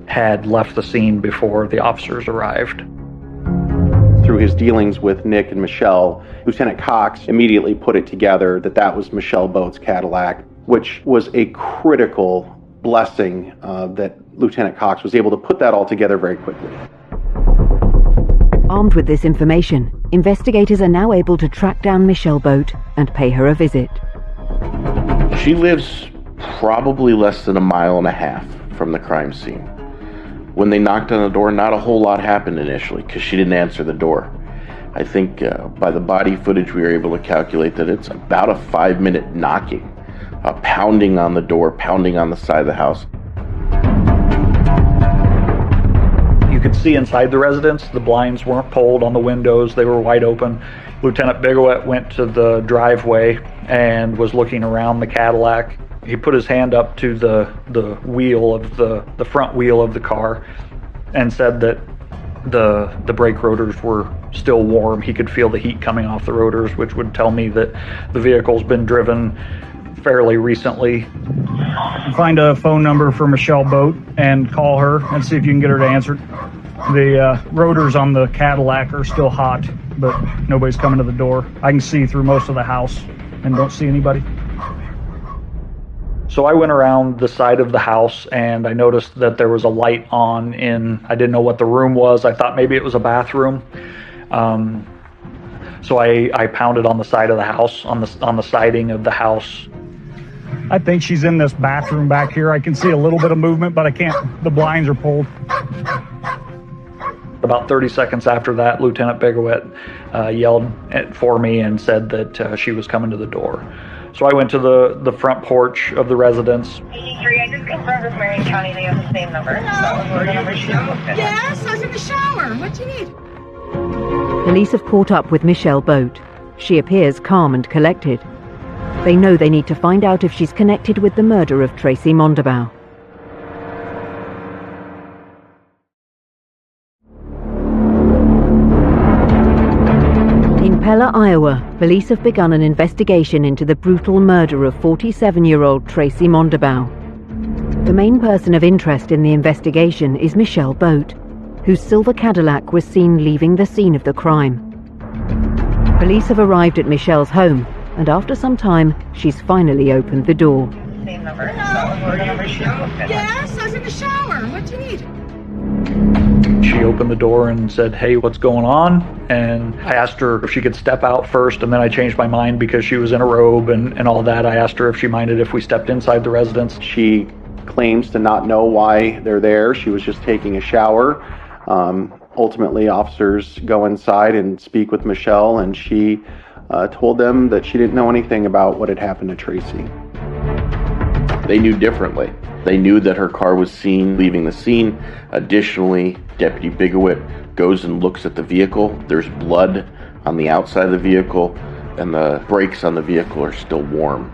had left the scene before the officers arrived. through his dealings with Nick and Michelle, Lieutenant Cox immediately put it together that that was Michelle Boat's Cadillac, which was a critical blessing that Lieutenant Cox was able to put that all together very quickly. Armed with this information, investigators are now able to track down Michelle Boat and pay her a visit. She lives probably less than 1.5 miles from the crime scene. When they knocked on the door, not a whole lot happened initially because she didn't answer the door. I think by the body footage we were able to calculate that it's about a 5-minute knocking, pounding on the door, pounding on the side of the house. You could see inside the residence, the blinds weren't pulled on the windows, they were wide open. Lieutenant Bigowet went to the driveway and was looking around the Cadillac. He put his hand up to the wheel of the front wheel of the car and said that the brake rotors were still warm. He could feel the heat coming off the rotors, which would tell me that the vehicle's been driven fairly recently. Find a phone number for Michelle Boat and call her and see if you can get her to answer. The rotors on the Cadillac are still hot, but nobody's coming to the door. I can see through most of the house and don't see anybody. So I went around the side of the house and I noticed that there was a light on I didn't know what the room was. I thought maybe it was a bathroom. So I pounded on the side of the house, on the siding of the house. I think she's in this bathroom back here. I can see a little bit of movement, but I can't, the blinds are pulled. About 30 seconds after that, Lieutenant Bigowet yelled for me and said that she was coming to the door. So I went to the front porch of the residence. 83, I just confirmed with Marion County, they have the same number. Yes, I was in the shower. What do you need? Police have caught up with Michelle Boat. She appears calm and collected. They know they need to find out if she's connected with the murder of Tracy Mondabaugh. In Pella, Iowa, police have begun an investigation into the brutal murder of 47-year-old Tracy Mondabaugh. The main person of interest in the investigation is Michelle Boat, whose silver Cadillac was seen leaving the scene of the crime. Police have arrived at Michelle's home, and after some time, she's finally opened the door. Same number. Yes, I was in the shower. What do you need? She opened the door and said, "Hey, what's going on?" And I asked her if she could step out first, and then I changed my mind because she was in a robe and all that. I asked her if she minded if we stepped inside the residence. She claims to not know why they're there. She was just taking a shower. Ultimately, officers go inside and speak with Michelle, and she told them that she didn't know anything about what had happened to Tracy. They knew differently. They knew that her car was seen leaving the scene. Additionally, Deputy Bigowet goes and looks at the vehicle. There's blood on the outside of the vehicle, and the brakes on the vehicle are still warm.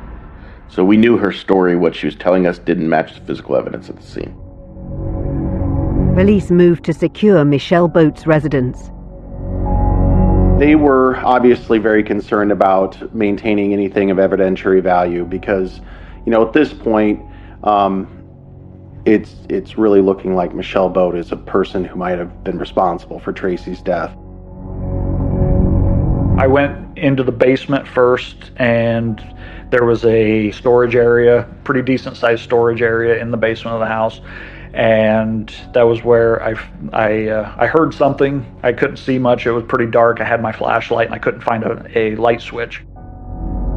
So we knew her story, what she was telling us, didn't match the physical evidence at the scene. Police moved to secure Michelle Boat's residence. They were obviously very concerned about maintaining anything of evidentiary value because, at this point, it's really looking like Michelle Boat is a person who might have been responsible for Tracy's death. I went into the basement first, and there was a storage area, pretty decent sized storage area in the basement of the house. And that was where I heard something. I couldn't see much. It was pretty dark. I had my flashlight and I couldn't find a light switch.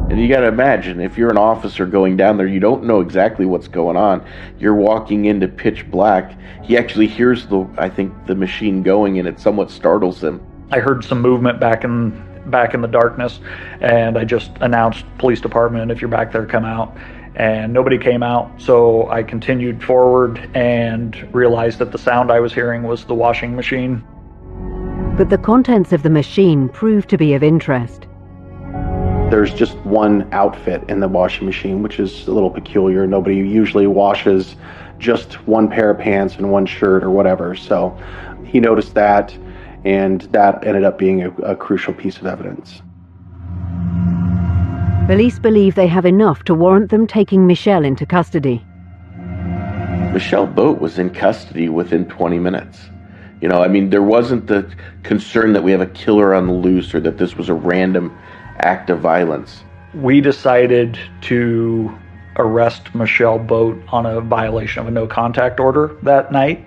And you got to imagine, if you're an officer going down there, you don't know exactly what's going on. You're walking into pitch black. He actually hears the machine going, and it somewhat startles him. I heard some movement back in the darkness, and I just announced, "Police department, if you're back there, come out." And nobody came out, so I continued forward and realized that the sound I was hearing was the washing machine. But the contents of the machine proved to be of interest. There's just one outfit in the washing machine, which is a little peculiar. Nobody usually washes just one pair of pants and one shirt or whatever. So he noticed that, and that ended up being a crucial piece of evidence. Police believe they have enough to warrant them taking Michelle into custody. Michelle Boat was in custody within 20 minutes. You know, I mean, there wasn't the concern that we have a killer on the loose or that this was a random act of violence. We decided to arrest Michelle Boat on a violation of a no contact order that night.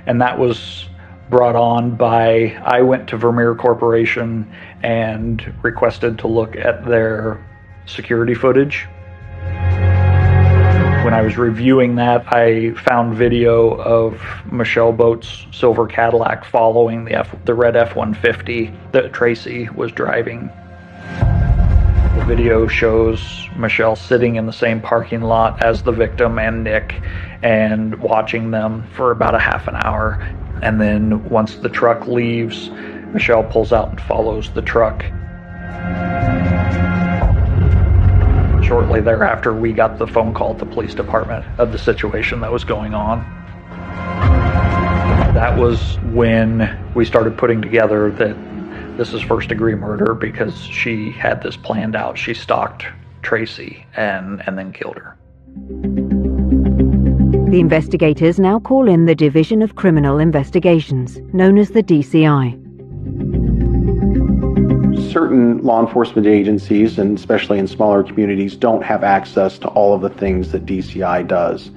And that was brought on by, I went to Vermeer Corporation and requested to look at their security footage. When I was reviewing that, I found video of Michelle Boat's silver Cadillac following the red F-150 that Tracy was driving. The video shows Michelle sitting in the same parking lot as the victim and Nick and watching them for about a half an hour. And then once the truck leaves, Michelle pulls out and follows the truck. Shortly thereafter, we got the phone call at the police department of the situation that was going on. That was when we started putting together that this is first-degree murder because she had this planned out. She stalked Tracy and then killed her. The investigators now call in the Division of Criminal Investigations, known as the DCI. Certain law enforcement agencies, and especially in smaller communities, don't have access to all of the things that DCI does.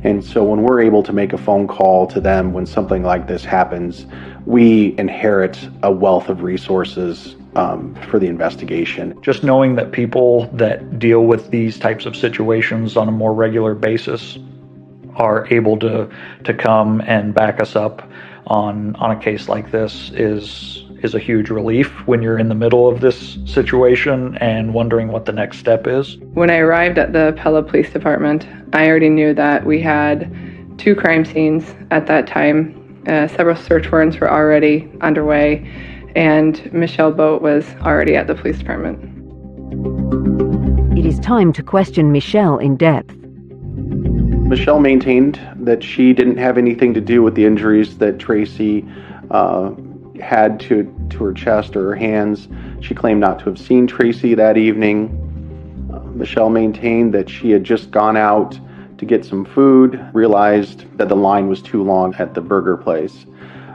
And so when we're able to make a phone call to them when something like this happens, we inherit a wealth of resources for the investigation. Just knowing that people that deal with these types of situations on a more regular basis are able to come and back us up on a case like this is a huge relief when you're in the middle of this situation and wondering what the next step is. When I arrived at the Pella Police Department, I already knew that we had 2 crime scenes at that time. Several search warrants were already underway, and Michelle Boat was already at the police department. It is time to question Michelle in depth. Michelle maintained that she didn't have anything to do with the injuries that Tracy had to her chest or her hands. She claimed not to have seen Tracy that evening. Michelle maintained that she had just gone out to get some food, realized that the line was too long at the burger place,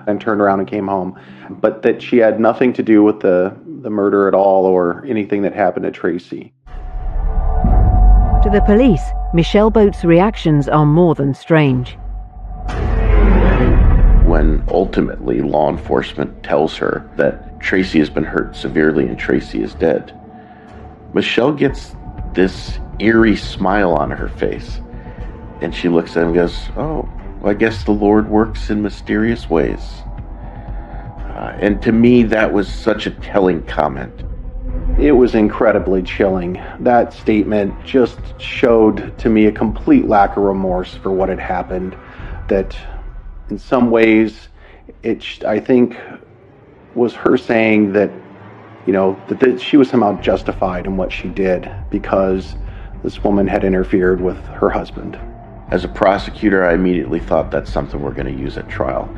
and turned around and came home. But that she had nothing to do with the murder at all or anything that happened to Tracy. To the police, Michelle Boat's reactions are more than strange. When ultimately law enforcement tells her that Tracy has been hurt severely and Tracy is dead, Michelle gets this eerie smile on her face. And she looks at him and goes, "Oh, well, I guess the Lord works in mysterious ways." And to me, that was such a telling comment. It was incredibly chilling. That statement just showed to me a complete lack of remorse for what had happened. That in some ways, I think, was her saying that, that she was somehow justified in what she did because this woman had interfered with her husband. As a prosecutor, I immediately thought that's something we're going to use at trial.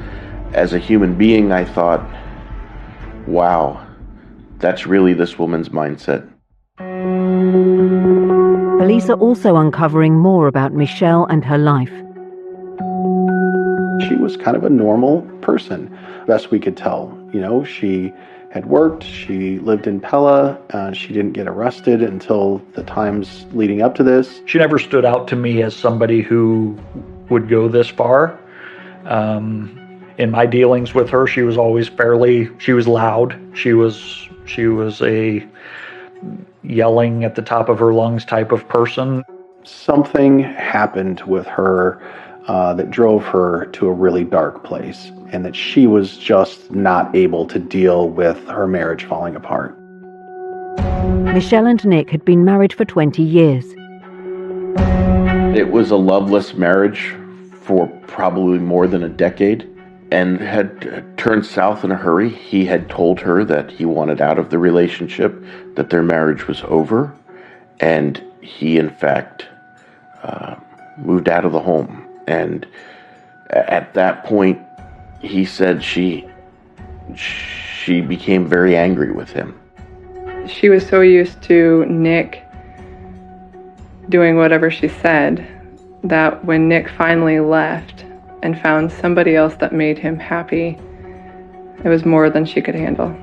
As a human being, I thought, wow, that's really this woman's mindset. Police are also uncovering more about Michelle and her life. She was kind of a normal person, best we could tell. She had worked, she lived in Pella, she didn't get arrested until the times leading up to this. She never stood out to me as somebody who would go this far. In my dealings with her, she was always she was loud. She was a yelling at the top of her lungs type of person. Something happened with her that drove her to a really dark place, and that she was just not able to deal with her marriage falling apart. Michelle and Nick had been married for 20 years. It was a loveless marriage for probably more than a decade, and had turned south in a hurry. He had told her that he wanted out of the relationship, that their marriage was over, and he, in fact, moved out of the home. And at that point, he said she became very angry with him. She was so used to Nick doing whatever she said that when Nick finally left and found somebody else that made him happy, It was more than she could handle.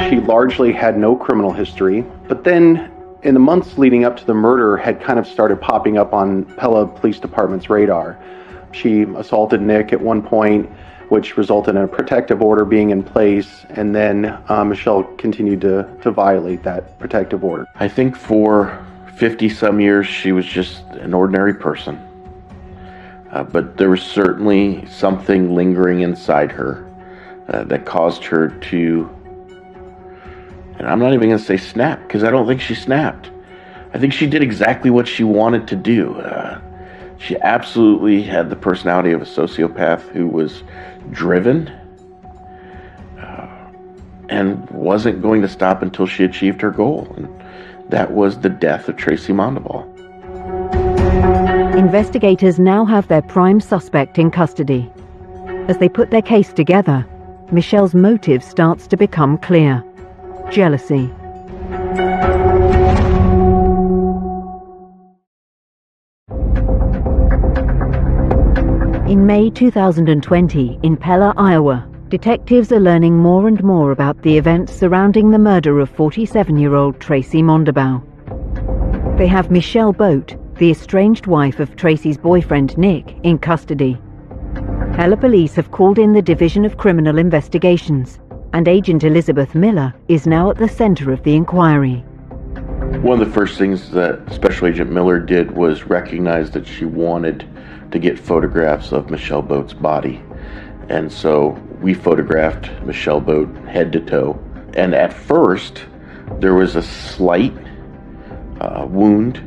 She largely had no criminal history, but then in the months leading up to the murder had kind of started popping up on Pella Police Department's radar. She assaulted Nick at one point, which resulted in a protective order being in place, and then Michelle continued to violate that protective order. I think for 50-some years she was just an ordinary person. But there was certainly something lingering inside her that caused her to, and I'm not even going to say snap, because I don't think she snapped. I think she did exactly what she wanted to do. She absolutely had the personality of a sociopath who was driven and wasn't going to stop until she achieved her goal. And that was the death of Tracy Mondabaugh. Investigators now have their prime suspect in custody. As they put their case together, Michelle's motive starts to become clear: jealousy. In May 2020, in Pella, Iowa, detectives are learning more and more about the events surrounding the murder of 47-year-old Tracy Mondabaugh. They have Michelle Boat, the estranged wife of Tracy's boyfriend Nick, in custody. Pella police have called in the Division of Criminal Investigations, and Agent Elizabeth Miller is now at the center of the inquiry. One of the first things that Special Agent Miller did was recognize that she wanted to get photographs of Michelle Boat's body. And so we photographed Michelle Boat head to toe. And at first, there was a slight wound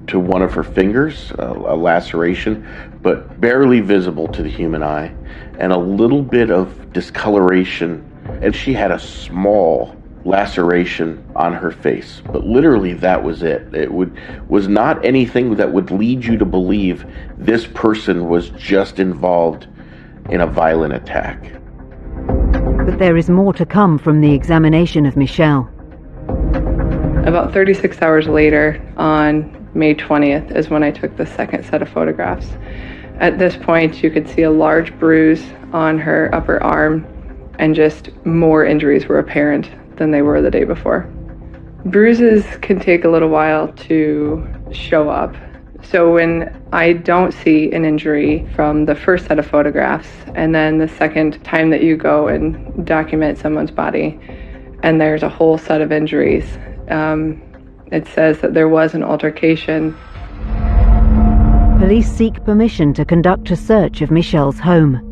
to one of her fingers, a laceration, but barely visible to the human eye, and a little bit of discoloration. And she had a small laceration on her face, but literally that was it. It was not anything that would lead you to believe this person was just involved in a violent attack. But there is more to come from the examination of Michelle. About 36 hours later, on May 20th, is when I took the second set of photographs. At this point, you could see a large bruise on her upper arm, and just more injuries were apparent than they were the day before. Bruises can take a little while to show up. So when I don't see an injury from the first set of photographs, and then the second time that you go and document someone's body, and there's a whole set of injuries, it says that there was an altercation. Police seek permission to conduct a search of Michelle's home.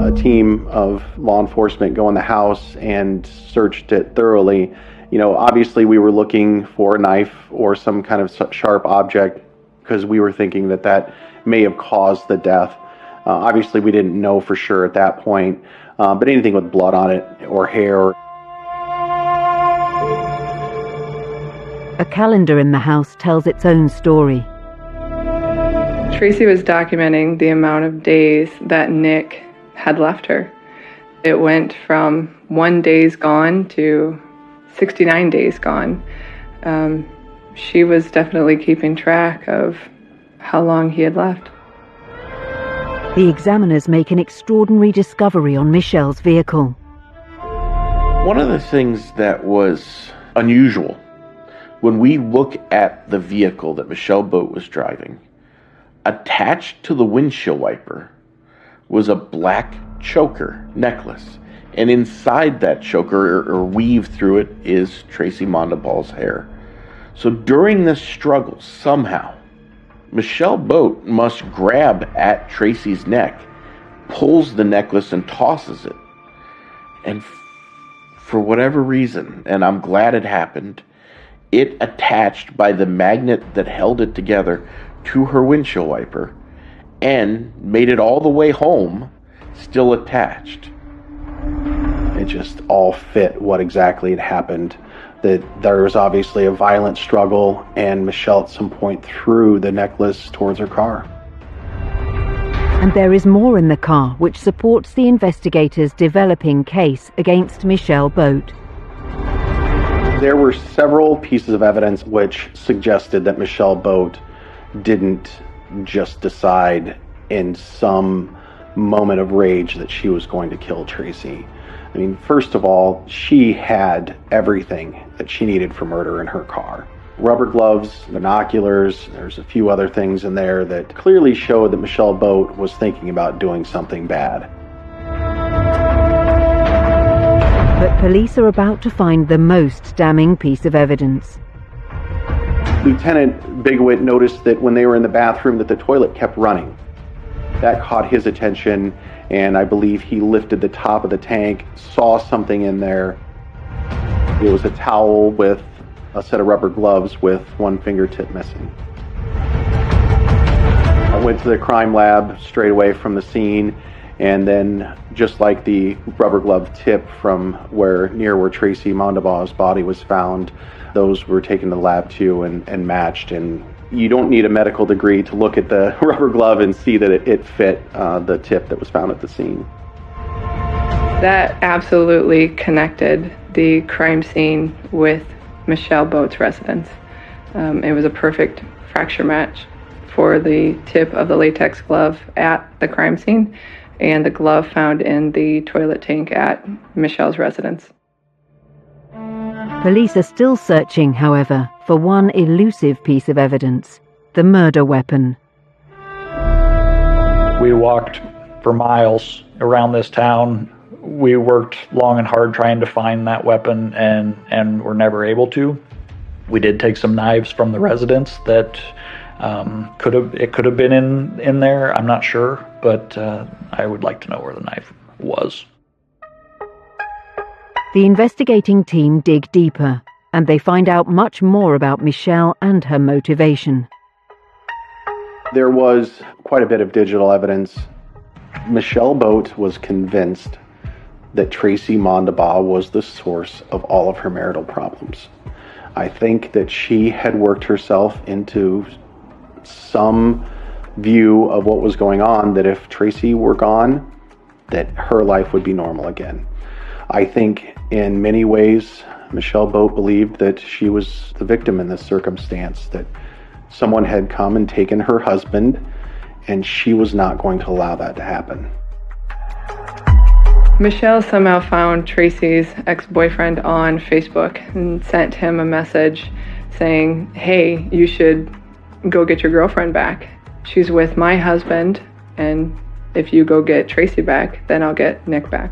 A team of law enforcement go in the house and searched it thoroughly. You know, obviously we were looking for a knife or some kind of sharp object because we were thinking that that may have caused the death. Obviously we didn't know for sure at that point, but anything with blood on it or hair. A calendar in the house tells its own story. Tracy was documenting the amount of days that Nick had left her. It went from 1 days gone to 69 days gone. She was definitely keeping track of how long he had left. The examiners make an extraordinary discovery on Michelle's vehicle. One of the things that was unusual, when we look at the vehicle that Michelle Boat was driving, attached to the windshield wiper was a black choker necklace. And inside that choker, or weave through it, is Tracy Mondabaugh's hair. So during this struggle, somehow, Michelle Boat must grab at Tracy's neck, pulls the necklace and tosses it. And for whatever reason, and I'm glad it happened, it attached by the magnet that held it together to her windshield wiper and made it all the way home, still attached. It just all fit what exactly had happened. That there was obviously a violent struggle, and Michelle at some point threw the necklace towards her car. And there is more in the car which supports the investigators' developing case against Michelle Boat. There were several pieces of evidence which suggested that Michelle Boat didn't just decide in some moment of rage that she was going to kill Tracy. I mean, first of all, she had everything that she needed for murder in her car. Rubber gloves, binoculars, there's a few other things in there that clearly showed that Michelle Boat was thinking about doing something bad. But police are about to find the most damning piece of evidence. Lieutenant Bigwit noticed that when they were in the bathroom that the toilet kept running. That caught his attention, and I believe he lifted the top of the tank, saw something in there. It was a towel with a set of rubber gloves with one fingertip missing. I went to the crime lab straight away from the scene, and then just like the rubber glove tip from near where Tracy Mondabaugh's body was found, those were taken to the lab too and matched. And you don't need a medical degree to look at the rubber glove and see that it fit the tip that was found at the scene. That absolutely connected the crime scene with Michelle Boat's residence. It was a perfect fracture match for the tip of the latex glove at the crime scene and the glove found in the toilet tank at Michelle's residence. Police are still searching, however, for one elusive piece of evidence: the murder weapon. We walked for miles around this town. We worked long and hard trying to find that weapon and were never able to. We did take some knives from the residence that could have been in there. I'm not sure, but I would like to know where the knife was. The investigating team dig deeper, and they find out much more about Michelle and her motivation. There was quite a bit of digital evidence. Michelle Boat was convinced that Tracy Mondabaugh was the source of all of her marital problems. I think that she had worked herself into some view of what was going on, that if Tracy were gone, that her life would be normal again. I think in many ways, Michelle Boat believed that she was the victim in this circumstance, that someone had come and taken her husband, and she was not going to allow that to happen. Michelle somehow found Tracy's ex-boyfriend on Facebook and sent him a message saying, "Hey, you should go get your girlfriend back. She's with my husband, and if you go get Tracy back, then I'll get Nick back."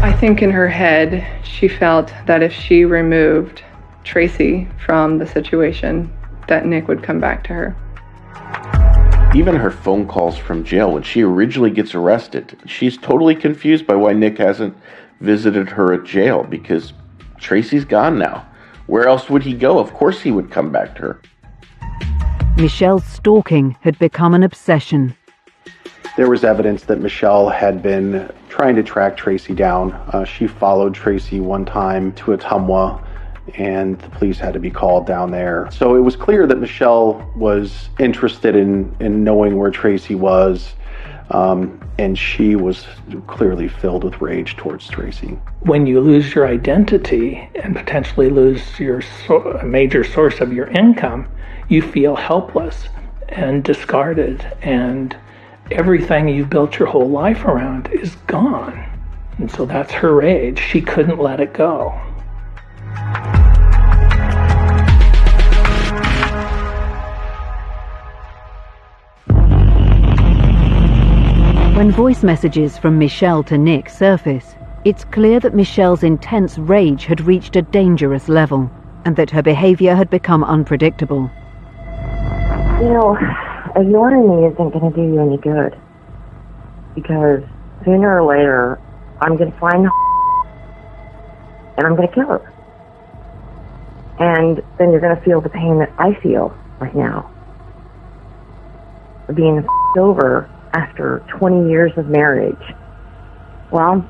I think in her head, she felt that if she removed Tracy from the situation, that Nick would come back to her. Even her phone calls from jail, when she originally gets arrested, she's totally confused by why Nick hasn't visited her at jail, because Tracy's gone now. Where else would he go? Of course he would come back to her. Michelle's stalking had become an obsession. There was evidence that Michelle had been trying to track Tracy down. She followed Tracy one time to Ottumwa, and the police had to be called down there. So it was clear that Michelle was interested in knowing where Tracy was, and she was clearly filled with rage towards Tracy. When you lose your identity and potentially lose a major source of your income, you feel helpless and discarded, and everything you've built your whole life around is gone. And so that's her rage. She couldn't let it go. When voice messages from Michelle to Nick surface, it's clear that Michelle's intense rage had reached a dangerous level, and that her behavior had become unpredictable. You know, ignoring me isn't going to do you any good. Because sooner or later, I'm going to find and I'm going to kill her. And then you're going to feel the pain that I feel right now. Being over after 20 years of marriage. Well,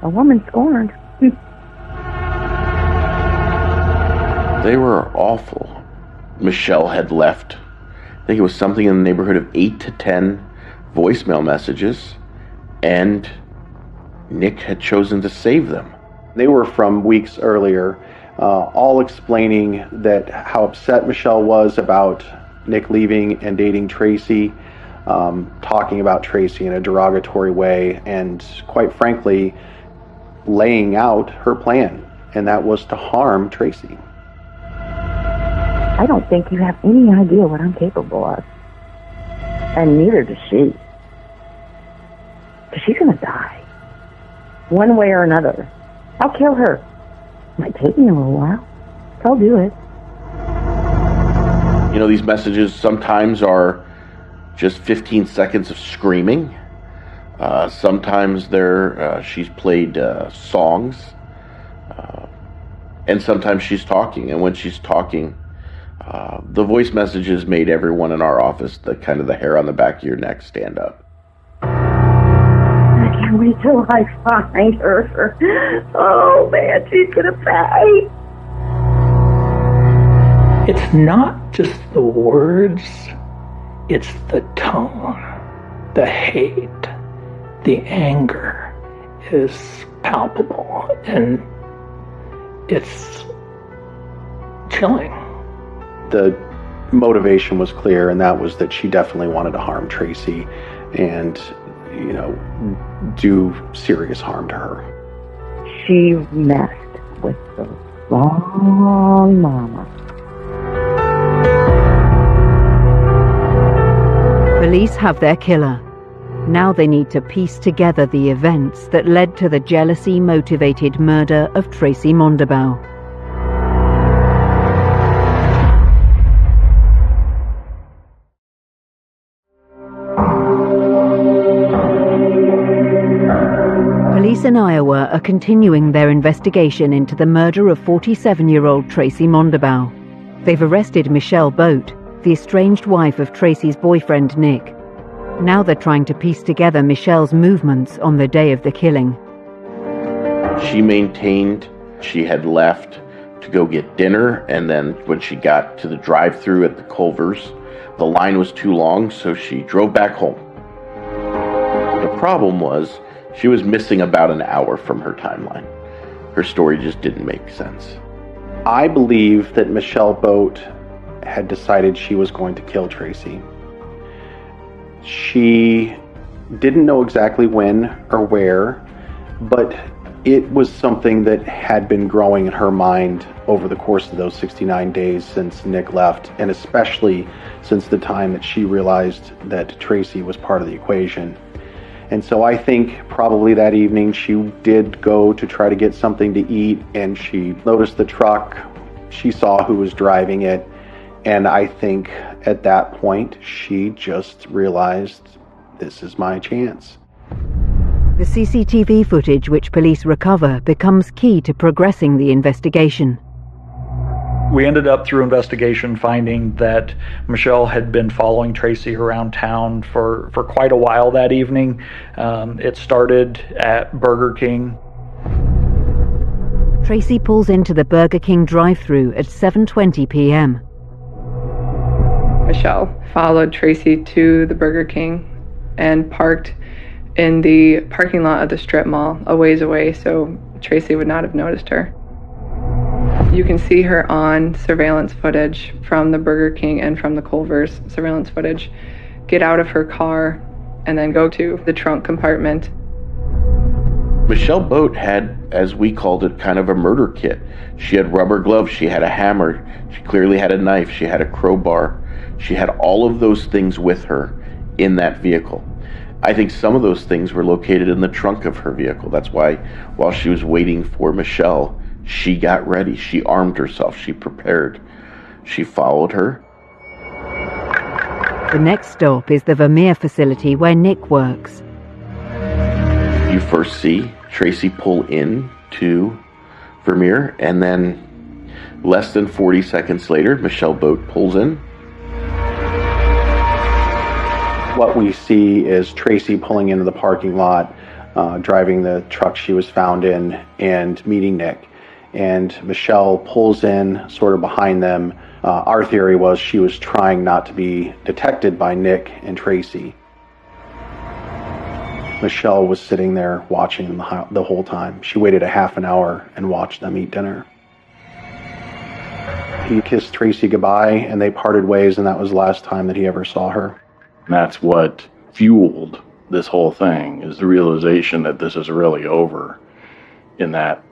a woman scorned. They were awful. Michelle had left, I think it was something in the neighborhood of 8 to 10 voicemail messages, and Nick had chosen to save them. They were from weeks earlier, all explaining that how upset Michelle was about Nick leaving and dating Tracy, talking about Tracy in a derogatory way, and quite frankly, laying out her plan, and that was to harm Tracy. I don't think you have any idea what I'm capable of. And neither does she. But she's gonna die. One way or another. I'll kill her. Might take me a little while. I'll do it. You know, these messages sometimes are just 15 seconds of screaming. Sometimes she's played songs. And sometimes she's talking. And when she's talking, the voice messages made everyone in our office, the hair on the back of your neck stand up. I can't wait till I find her. Oh man, she's gonna pay. It's not just the words, it's the tone, the hate, the anger is palpable, and it's chilling. The motivation was clear, and that was that she definitely wanted to harm Tracy and, do serious harm to her. She messed with the wrong mama. Police have their killer. Now they need to piece together the events that led to the jealousy-motivated murder of Tracy Mondabaugh. Police in Iowa are continuing their investigation into the murder of 47-year-old Tracy Mondabaugh. They've arrested Michelle Boat, the estranged wife of Tracy's boyfriend Nick. Now they're trying to piece together Michelle's movements on the day of the killing. She maintained she had left to go get dinner, and then when she got to the drive-thru at the Culver's, the line was too long, so she drove back home. The problem was she was missing about an hour from her timeline. Her story just didn't make sense. I believe that Michelle Boat had decided she was going to kill Tracy. She didn't know exactly when or where, but it was something that had been growing in her mind over the course of those 69 days since Nick left, and especially since the time that she realized that Tracy was part of the equation. And so I think probably that evening she did go to try to get something to eat, and she noticed the truck. She saw who was driving it, and I think at that point she just realized, this is my chance. The CCTV footage which police recover becomes key to progressing the investigation. We ended up through investigation finding that Michelle had been following Tracy around town for quite a while that evening. It started at Burger King. Tracy pulls into the Burger King drive-thru at 7:20 p.m. Michelle followed Tracy to the Burger King and parked in the parking lot of the strip mall a ways away, so Tracy would not have noticed her. You can see her on surveillance footage from the Burger King and from the Culver's surveillance footage get out of her car and then go to the trunk compartment. Michelle Boat had, as we called it, kind of a murder kit. She had rubber gloves, she had a hammer, she clearly had a knife, she had a crowbar. She had all of those things with her in that vehicle. I think some of those things were located in the trunk of her vehicle. That's why while she was waiting for Michelle, she got ready, she armed herself, she prepared. She followed her. The next stop is the Vermeer facility where Nick works. You first see Tracy pull in to Vermeer, and then less than 40 seconds later, Michelle Boat pulls in. What we see is Tracy pulling into the parking lot, driving the truck she was found in, and meeting Nick. And Michelle pulls in sort of behind them. Our theory was she was trying not to be detected by Nick and Tracy. Michelle was sitting there watching the whole time. She waited a half an hour and watched them eat dinner. He kissed Tracy goodbye, and they parted ways, and that was the last time that he ever saw her. And that's what fueled this whole thing, is the realization that this is really over. In that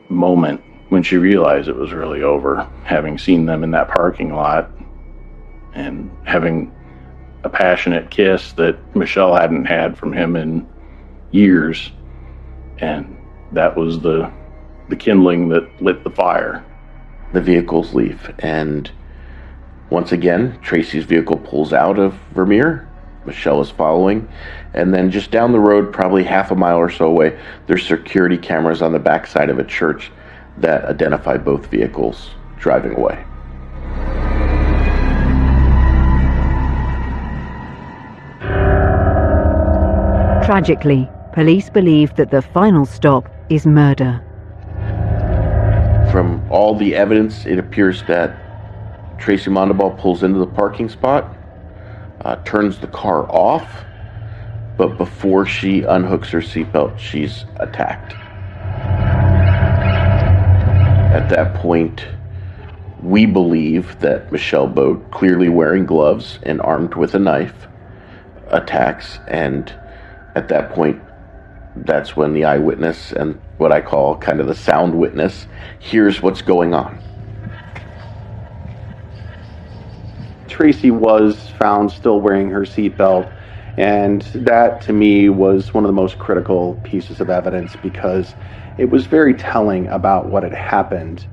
moment when she realized it was really over, having seen them in that parking lot and having a passionate kiss that Michelle hadn't had from him in years, and that was the kindling that lit the fire. The vehicles leave, and once again, Tracy's vehicle pulls out of Vermeer. Michelle is following, and then just down the road, probably half a mile or so away, there's security cameras on the backside of a church that identify both vehicles driving away. Tragically, police believe that the final stop is murder. From all the evidence, it appears that Tracy Mondabaugh pulls into the parking spot, turns the car off, but before she unhooks her seatbelt, she's attacked. At that point, we believe that Michelle Boat, clearly wearing gloves and armed with a knife, attacks, and at that point, that's when the eyewitness, and what I call kind of the sound witness, hears what's going on. Tracy was found still wearing her seatbelt, and that to me was one of the most critical pieces of evidence because it was very telling about what had happened.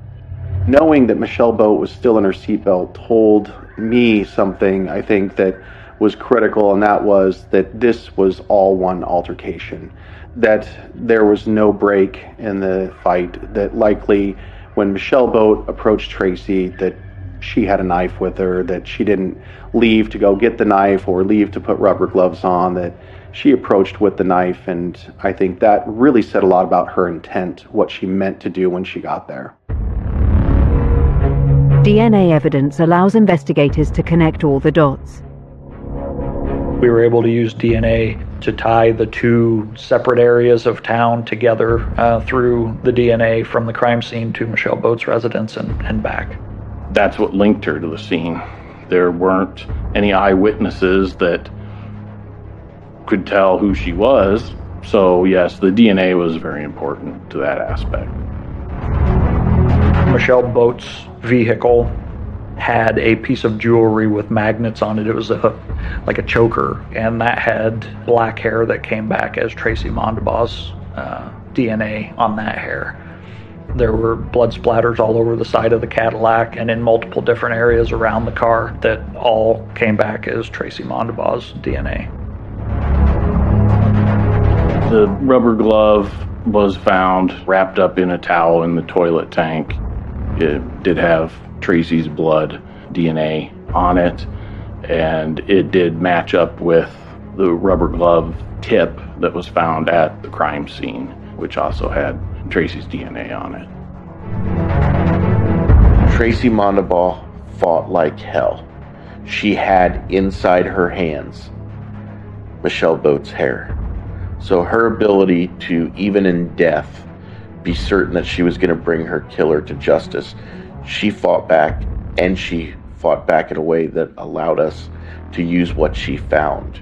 Knowing that Michelle Boat was still in her seatbelt told me something I think that was critical, and that was that this was all one altercation, that there was no break in the fight, that likely when Michelle Boat approached Tracy, that she had a knife with her, that she didn't leave to go get the knife or leave to put rubber gloves on, that she approached with the knife, and I think that really said a lot about her intent, what she meant to do when she got there. DNA evidence allows investigators to connect all the dots. We were able to use DNA to tie the two separate areas of town together through the DNA from the crime scene to Michelle Boat's residence and back. That's what linked her to the scene. There weren't any eyewitnesses that could tell who she was, so yes, the DNA was very important to that aspect. Michelle Boat's vehicle had a piece of jewelry with magnets on it. It was like a choker, and that had black hair that came back as Tracy Mondabaugh's DNA on that hair. There were blood splatters all over the side of the Cadillac and in multiple different areas around the car that all came back as Tracy Mondabaugh's DNA. The rubber glove was found wrapped up in a towel in the toilet tank. It did have Tracy's blood DNA on it, and it did match up with the rubber glove tip that was found at the crime scene, which also had Tracy's DNA on it. Tracy Mondabaugh fought like hell. She had inside her hands Michelle Boat's hair. So her ability to, even in death, be certain that she was going to bring her killer to justice, she fought back, and she fought back in a way that allowed us to use what she found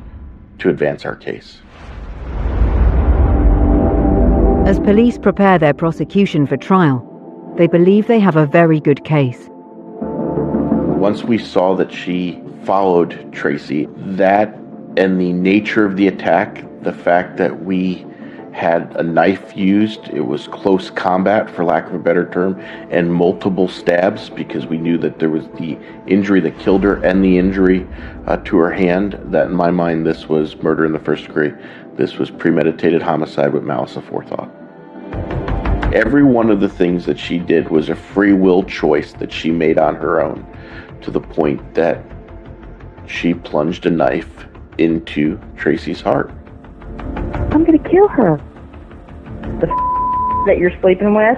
to advance our case. As police prepare their prosecution for trial, they believe they have a very good case. Once we saw that she followed Tracy, that and the nature of the attack, the fact that we had a knife used, it was close combat, for lack of a better term, and multiple stabs, because we knew that there was the injury that killed her and the injury to her hand, that in my mind this was murder in the first degree. This was premeditated homicide with malice aforethought. Every one of the things that she did was a free will choice that she made on her own, to the point that she plunged a knife into Tracy's heart. I'm gonna kill her. The that you're sleeping with,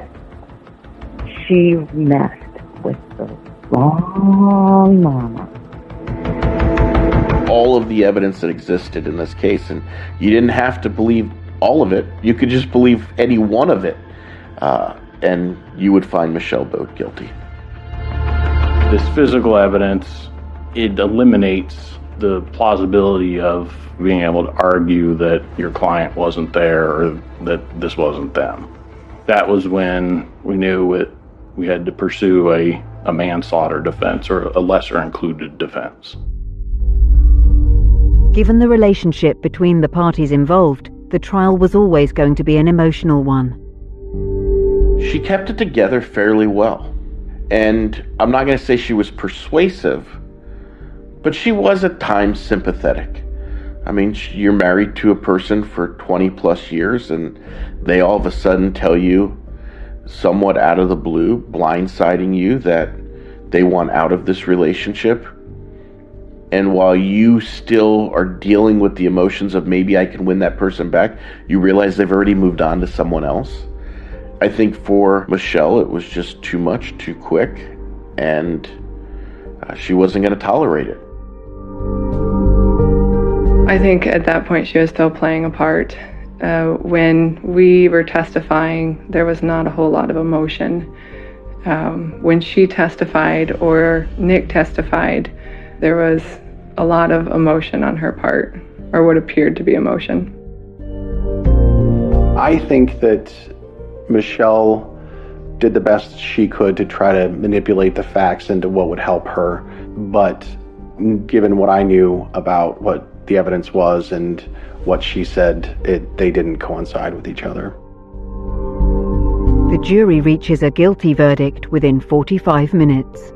she messed with the wrong mama. All of the evidence that existed in this case, and you didn't have to believe all of it. You could just believe any one of it, and you would find Michelle Boat guilty. This physical evidence, it eliminates the plausibility of being able to argue that your client wasn't there or that this wasn't them. That was when we knew we had to pursue a manslaughter defense or a lesser included defense. Given the relationship between the parties involved, the trial was always going to be an emotional one. She kept it together fairly well. And I'm not going to say she was persuasive, but she was at times sympathetic. I mean, you're married to a person for 20 plus years and they all of a sudden tell you, somewhat out of the blue, blindsiding you, that they want out of this relationship. And while you still are dealing with the emotions of maybe I can win that person back, you realize they've already moved on to someone else. I think for Michelle, it was just too much, too quick, and she wasn't going to tolerate it. I think at that point she was still playing a part. When we were testifying, there was not a whole lot of emotion. When she testified or Nick testified, there was a lot of emotion on her part, or what appeared to be emotion. I think that Michelle did the best she could to try to manipulate the facts into what would help her, but given what I knew about what the evidence was and what she said, they didn't coincide with each other. The jury reaches a guilty verdict within 45 minutes.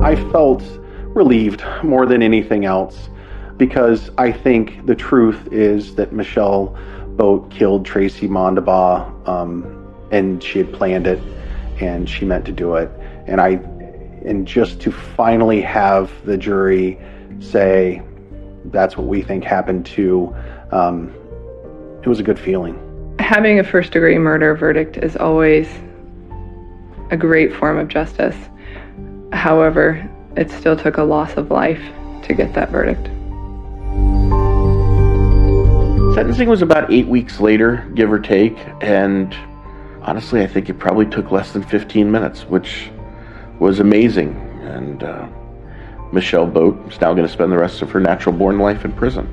I felt relieved more than anything else, because I think the truth is that Michelle Boat killed Tracy Mondabaugh, and she had planned it and she meant to do it. And just to finally have the jury say that's what we think happened too, it was a good feeling. Having a first-degree murder verdict is always a great form of justice. However, it still took a loss of life to get that verdict. Sentencing was about 8 weeks later, give or take, and honestly, I think it probably took less than 15 minutes, which was amazing. And Michelle Boat is now going to spend the rest of her natural-born life in prison.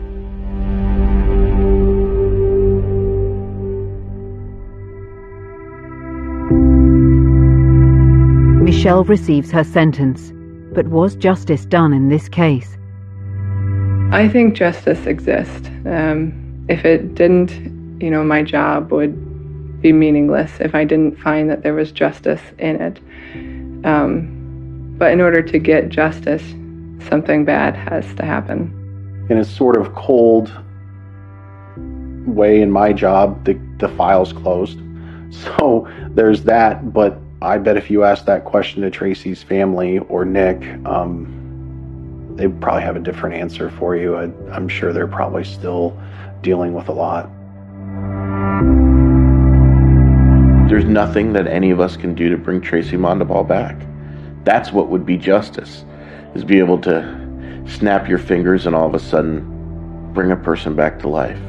Michelle receives her sentence, but was justice done in this case? I think justice exists. If it didn't, my job would be meaningless if I didn't find that there was justice in it. But in order to get justice, something bad has to happen. In a sort of cold way in my job, the file's closed. So there's that, but I bet if you ask that question to Tracy's family or Nick, they probably have a different answer for you. I'm sure they're probably still dealing with a lot. There's nothing that any of us can do to bring Tracy Mondabaugh back. That's what would be justice, is be able to snap your fingers and all of a sudden bring a person back to life.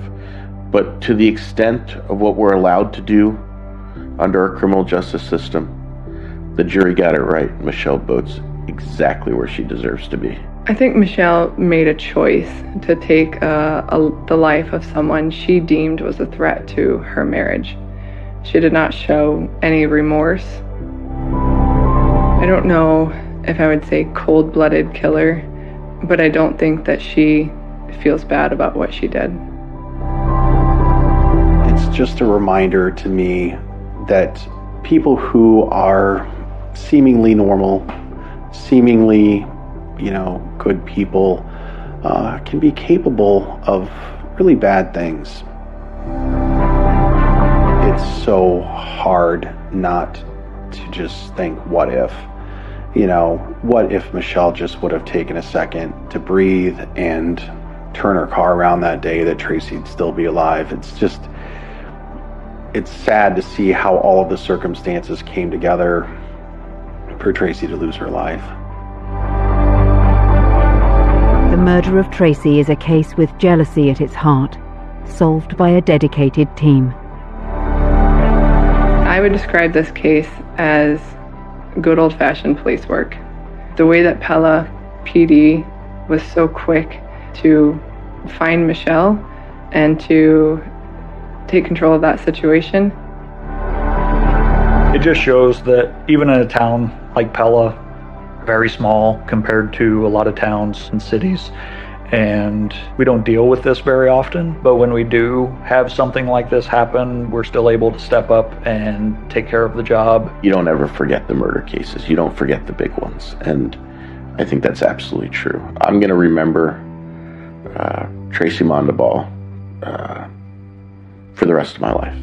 But to the extent of what we're allowed to do under our criminal justice system, the jury got it right. Michelle Boat's exactly where she deserves to be. I think Michelle made a choice to take the life of someone she deemed was a threat to her marriage. She did not show any remorse. I don't know if I would say cold-blooded killer, but I don't think that she feels bad about what she did. It's just a reminder to me that people who are seemingly normal, seemingly, good people, can be capable of really bad things. It's so hard not to just think, what if? What if Michelle just would have taken a second to breathe and turn her car around that day that Tracy'd still be alive? It's sad to see how all of the circumstances came together for Tracy to lose her life. The murder of Tracy is a case with jealousy at its heart, solved by a dedicated team. I would describe this case as good old-fashioned police work. The way that Pella PD was so quick to find Michelle and to take control of that situation. It just shows that even in a town like Pella, very small compared to a lot of towns and cities, and we don't deal with this very often, but when we do have something like this happen, we're still able to step up and take care of the job. You don't ever forget the murder cases. You don't forget the big ones. And I think that's absolutely true. I'm going to remember Tracy Mondabaugh for the rest of my life.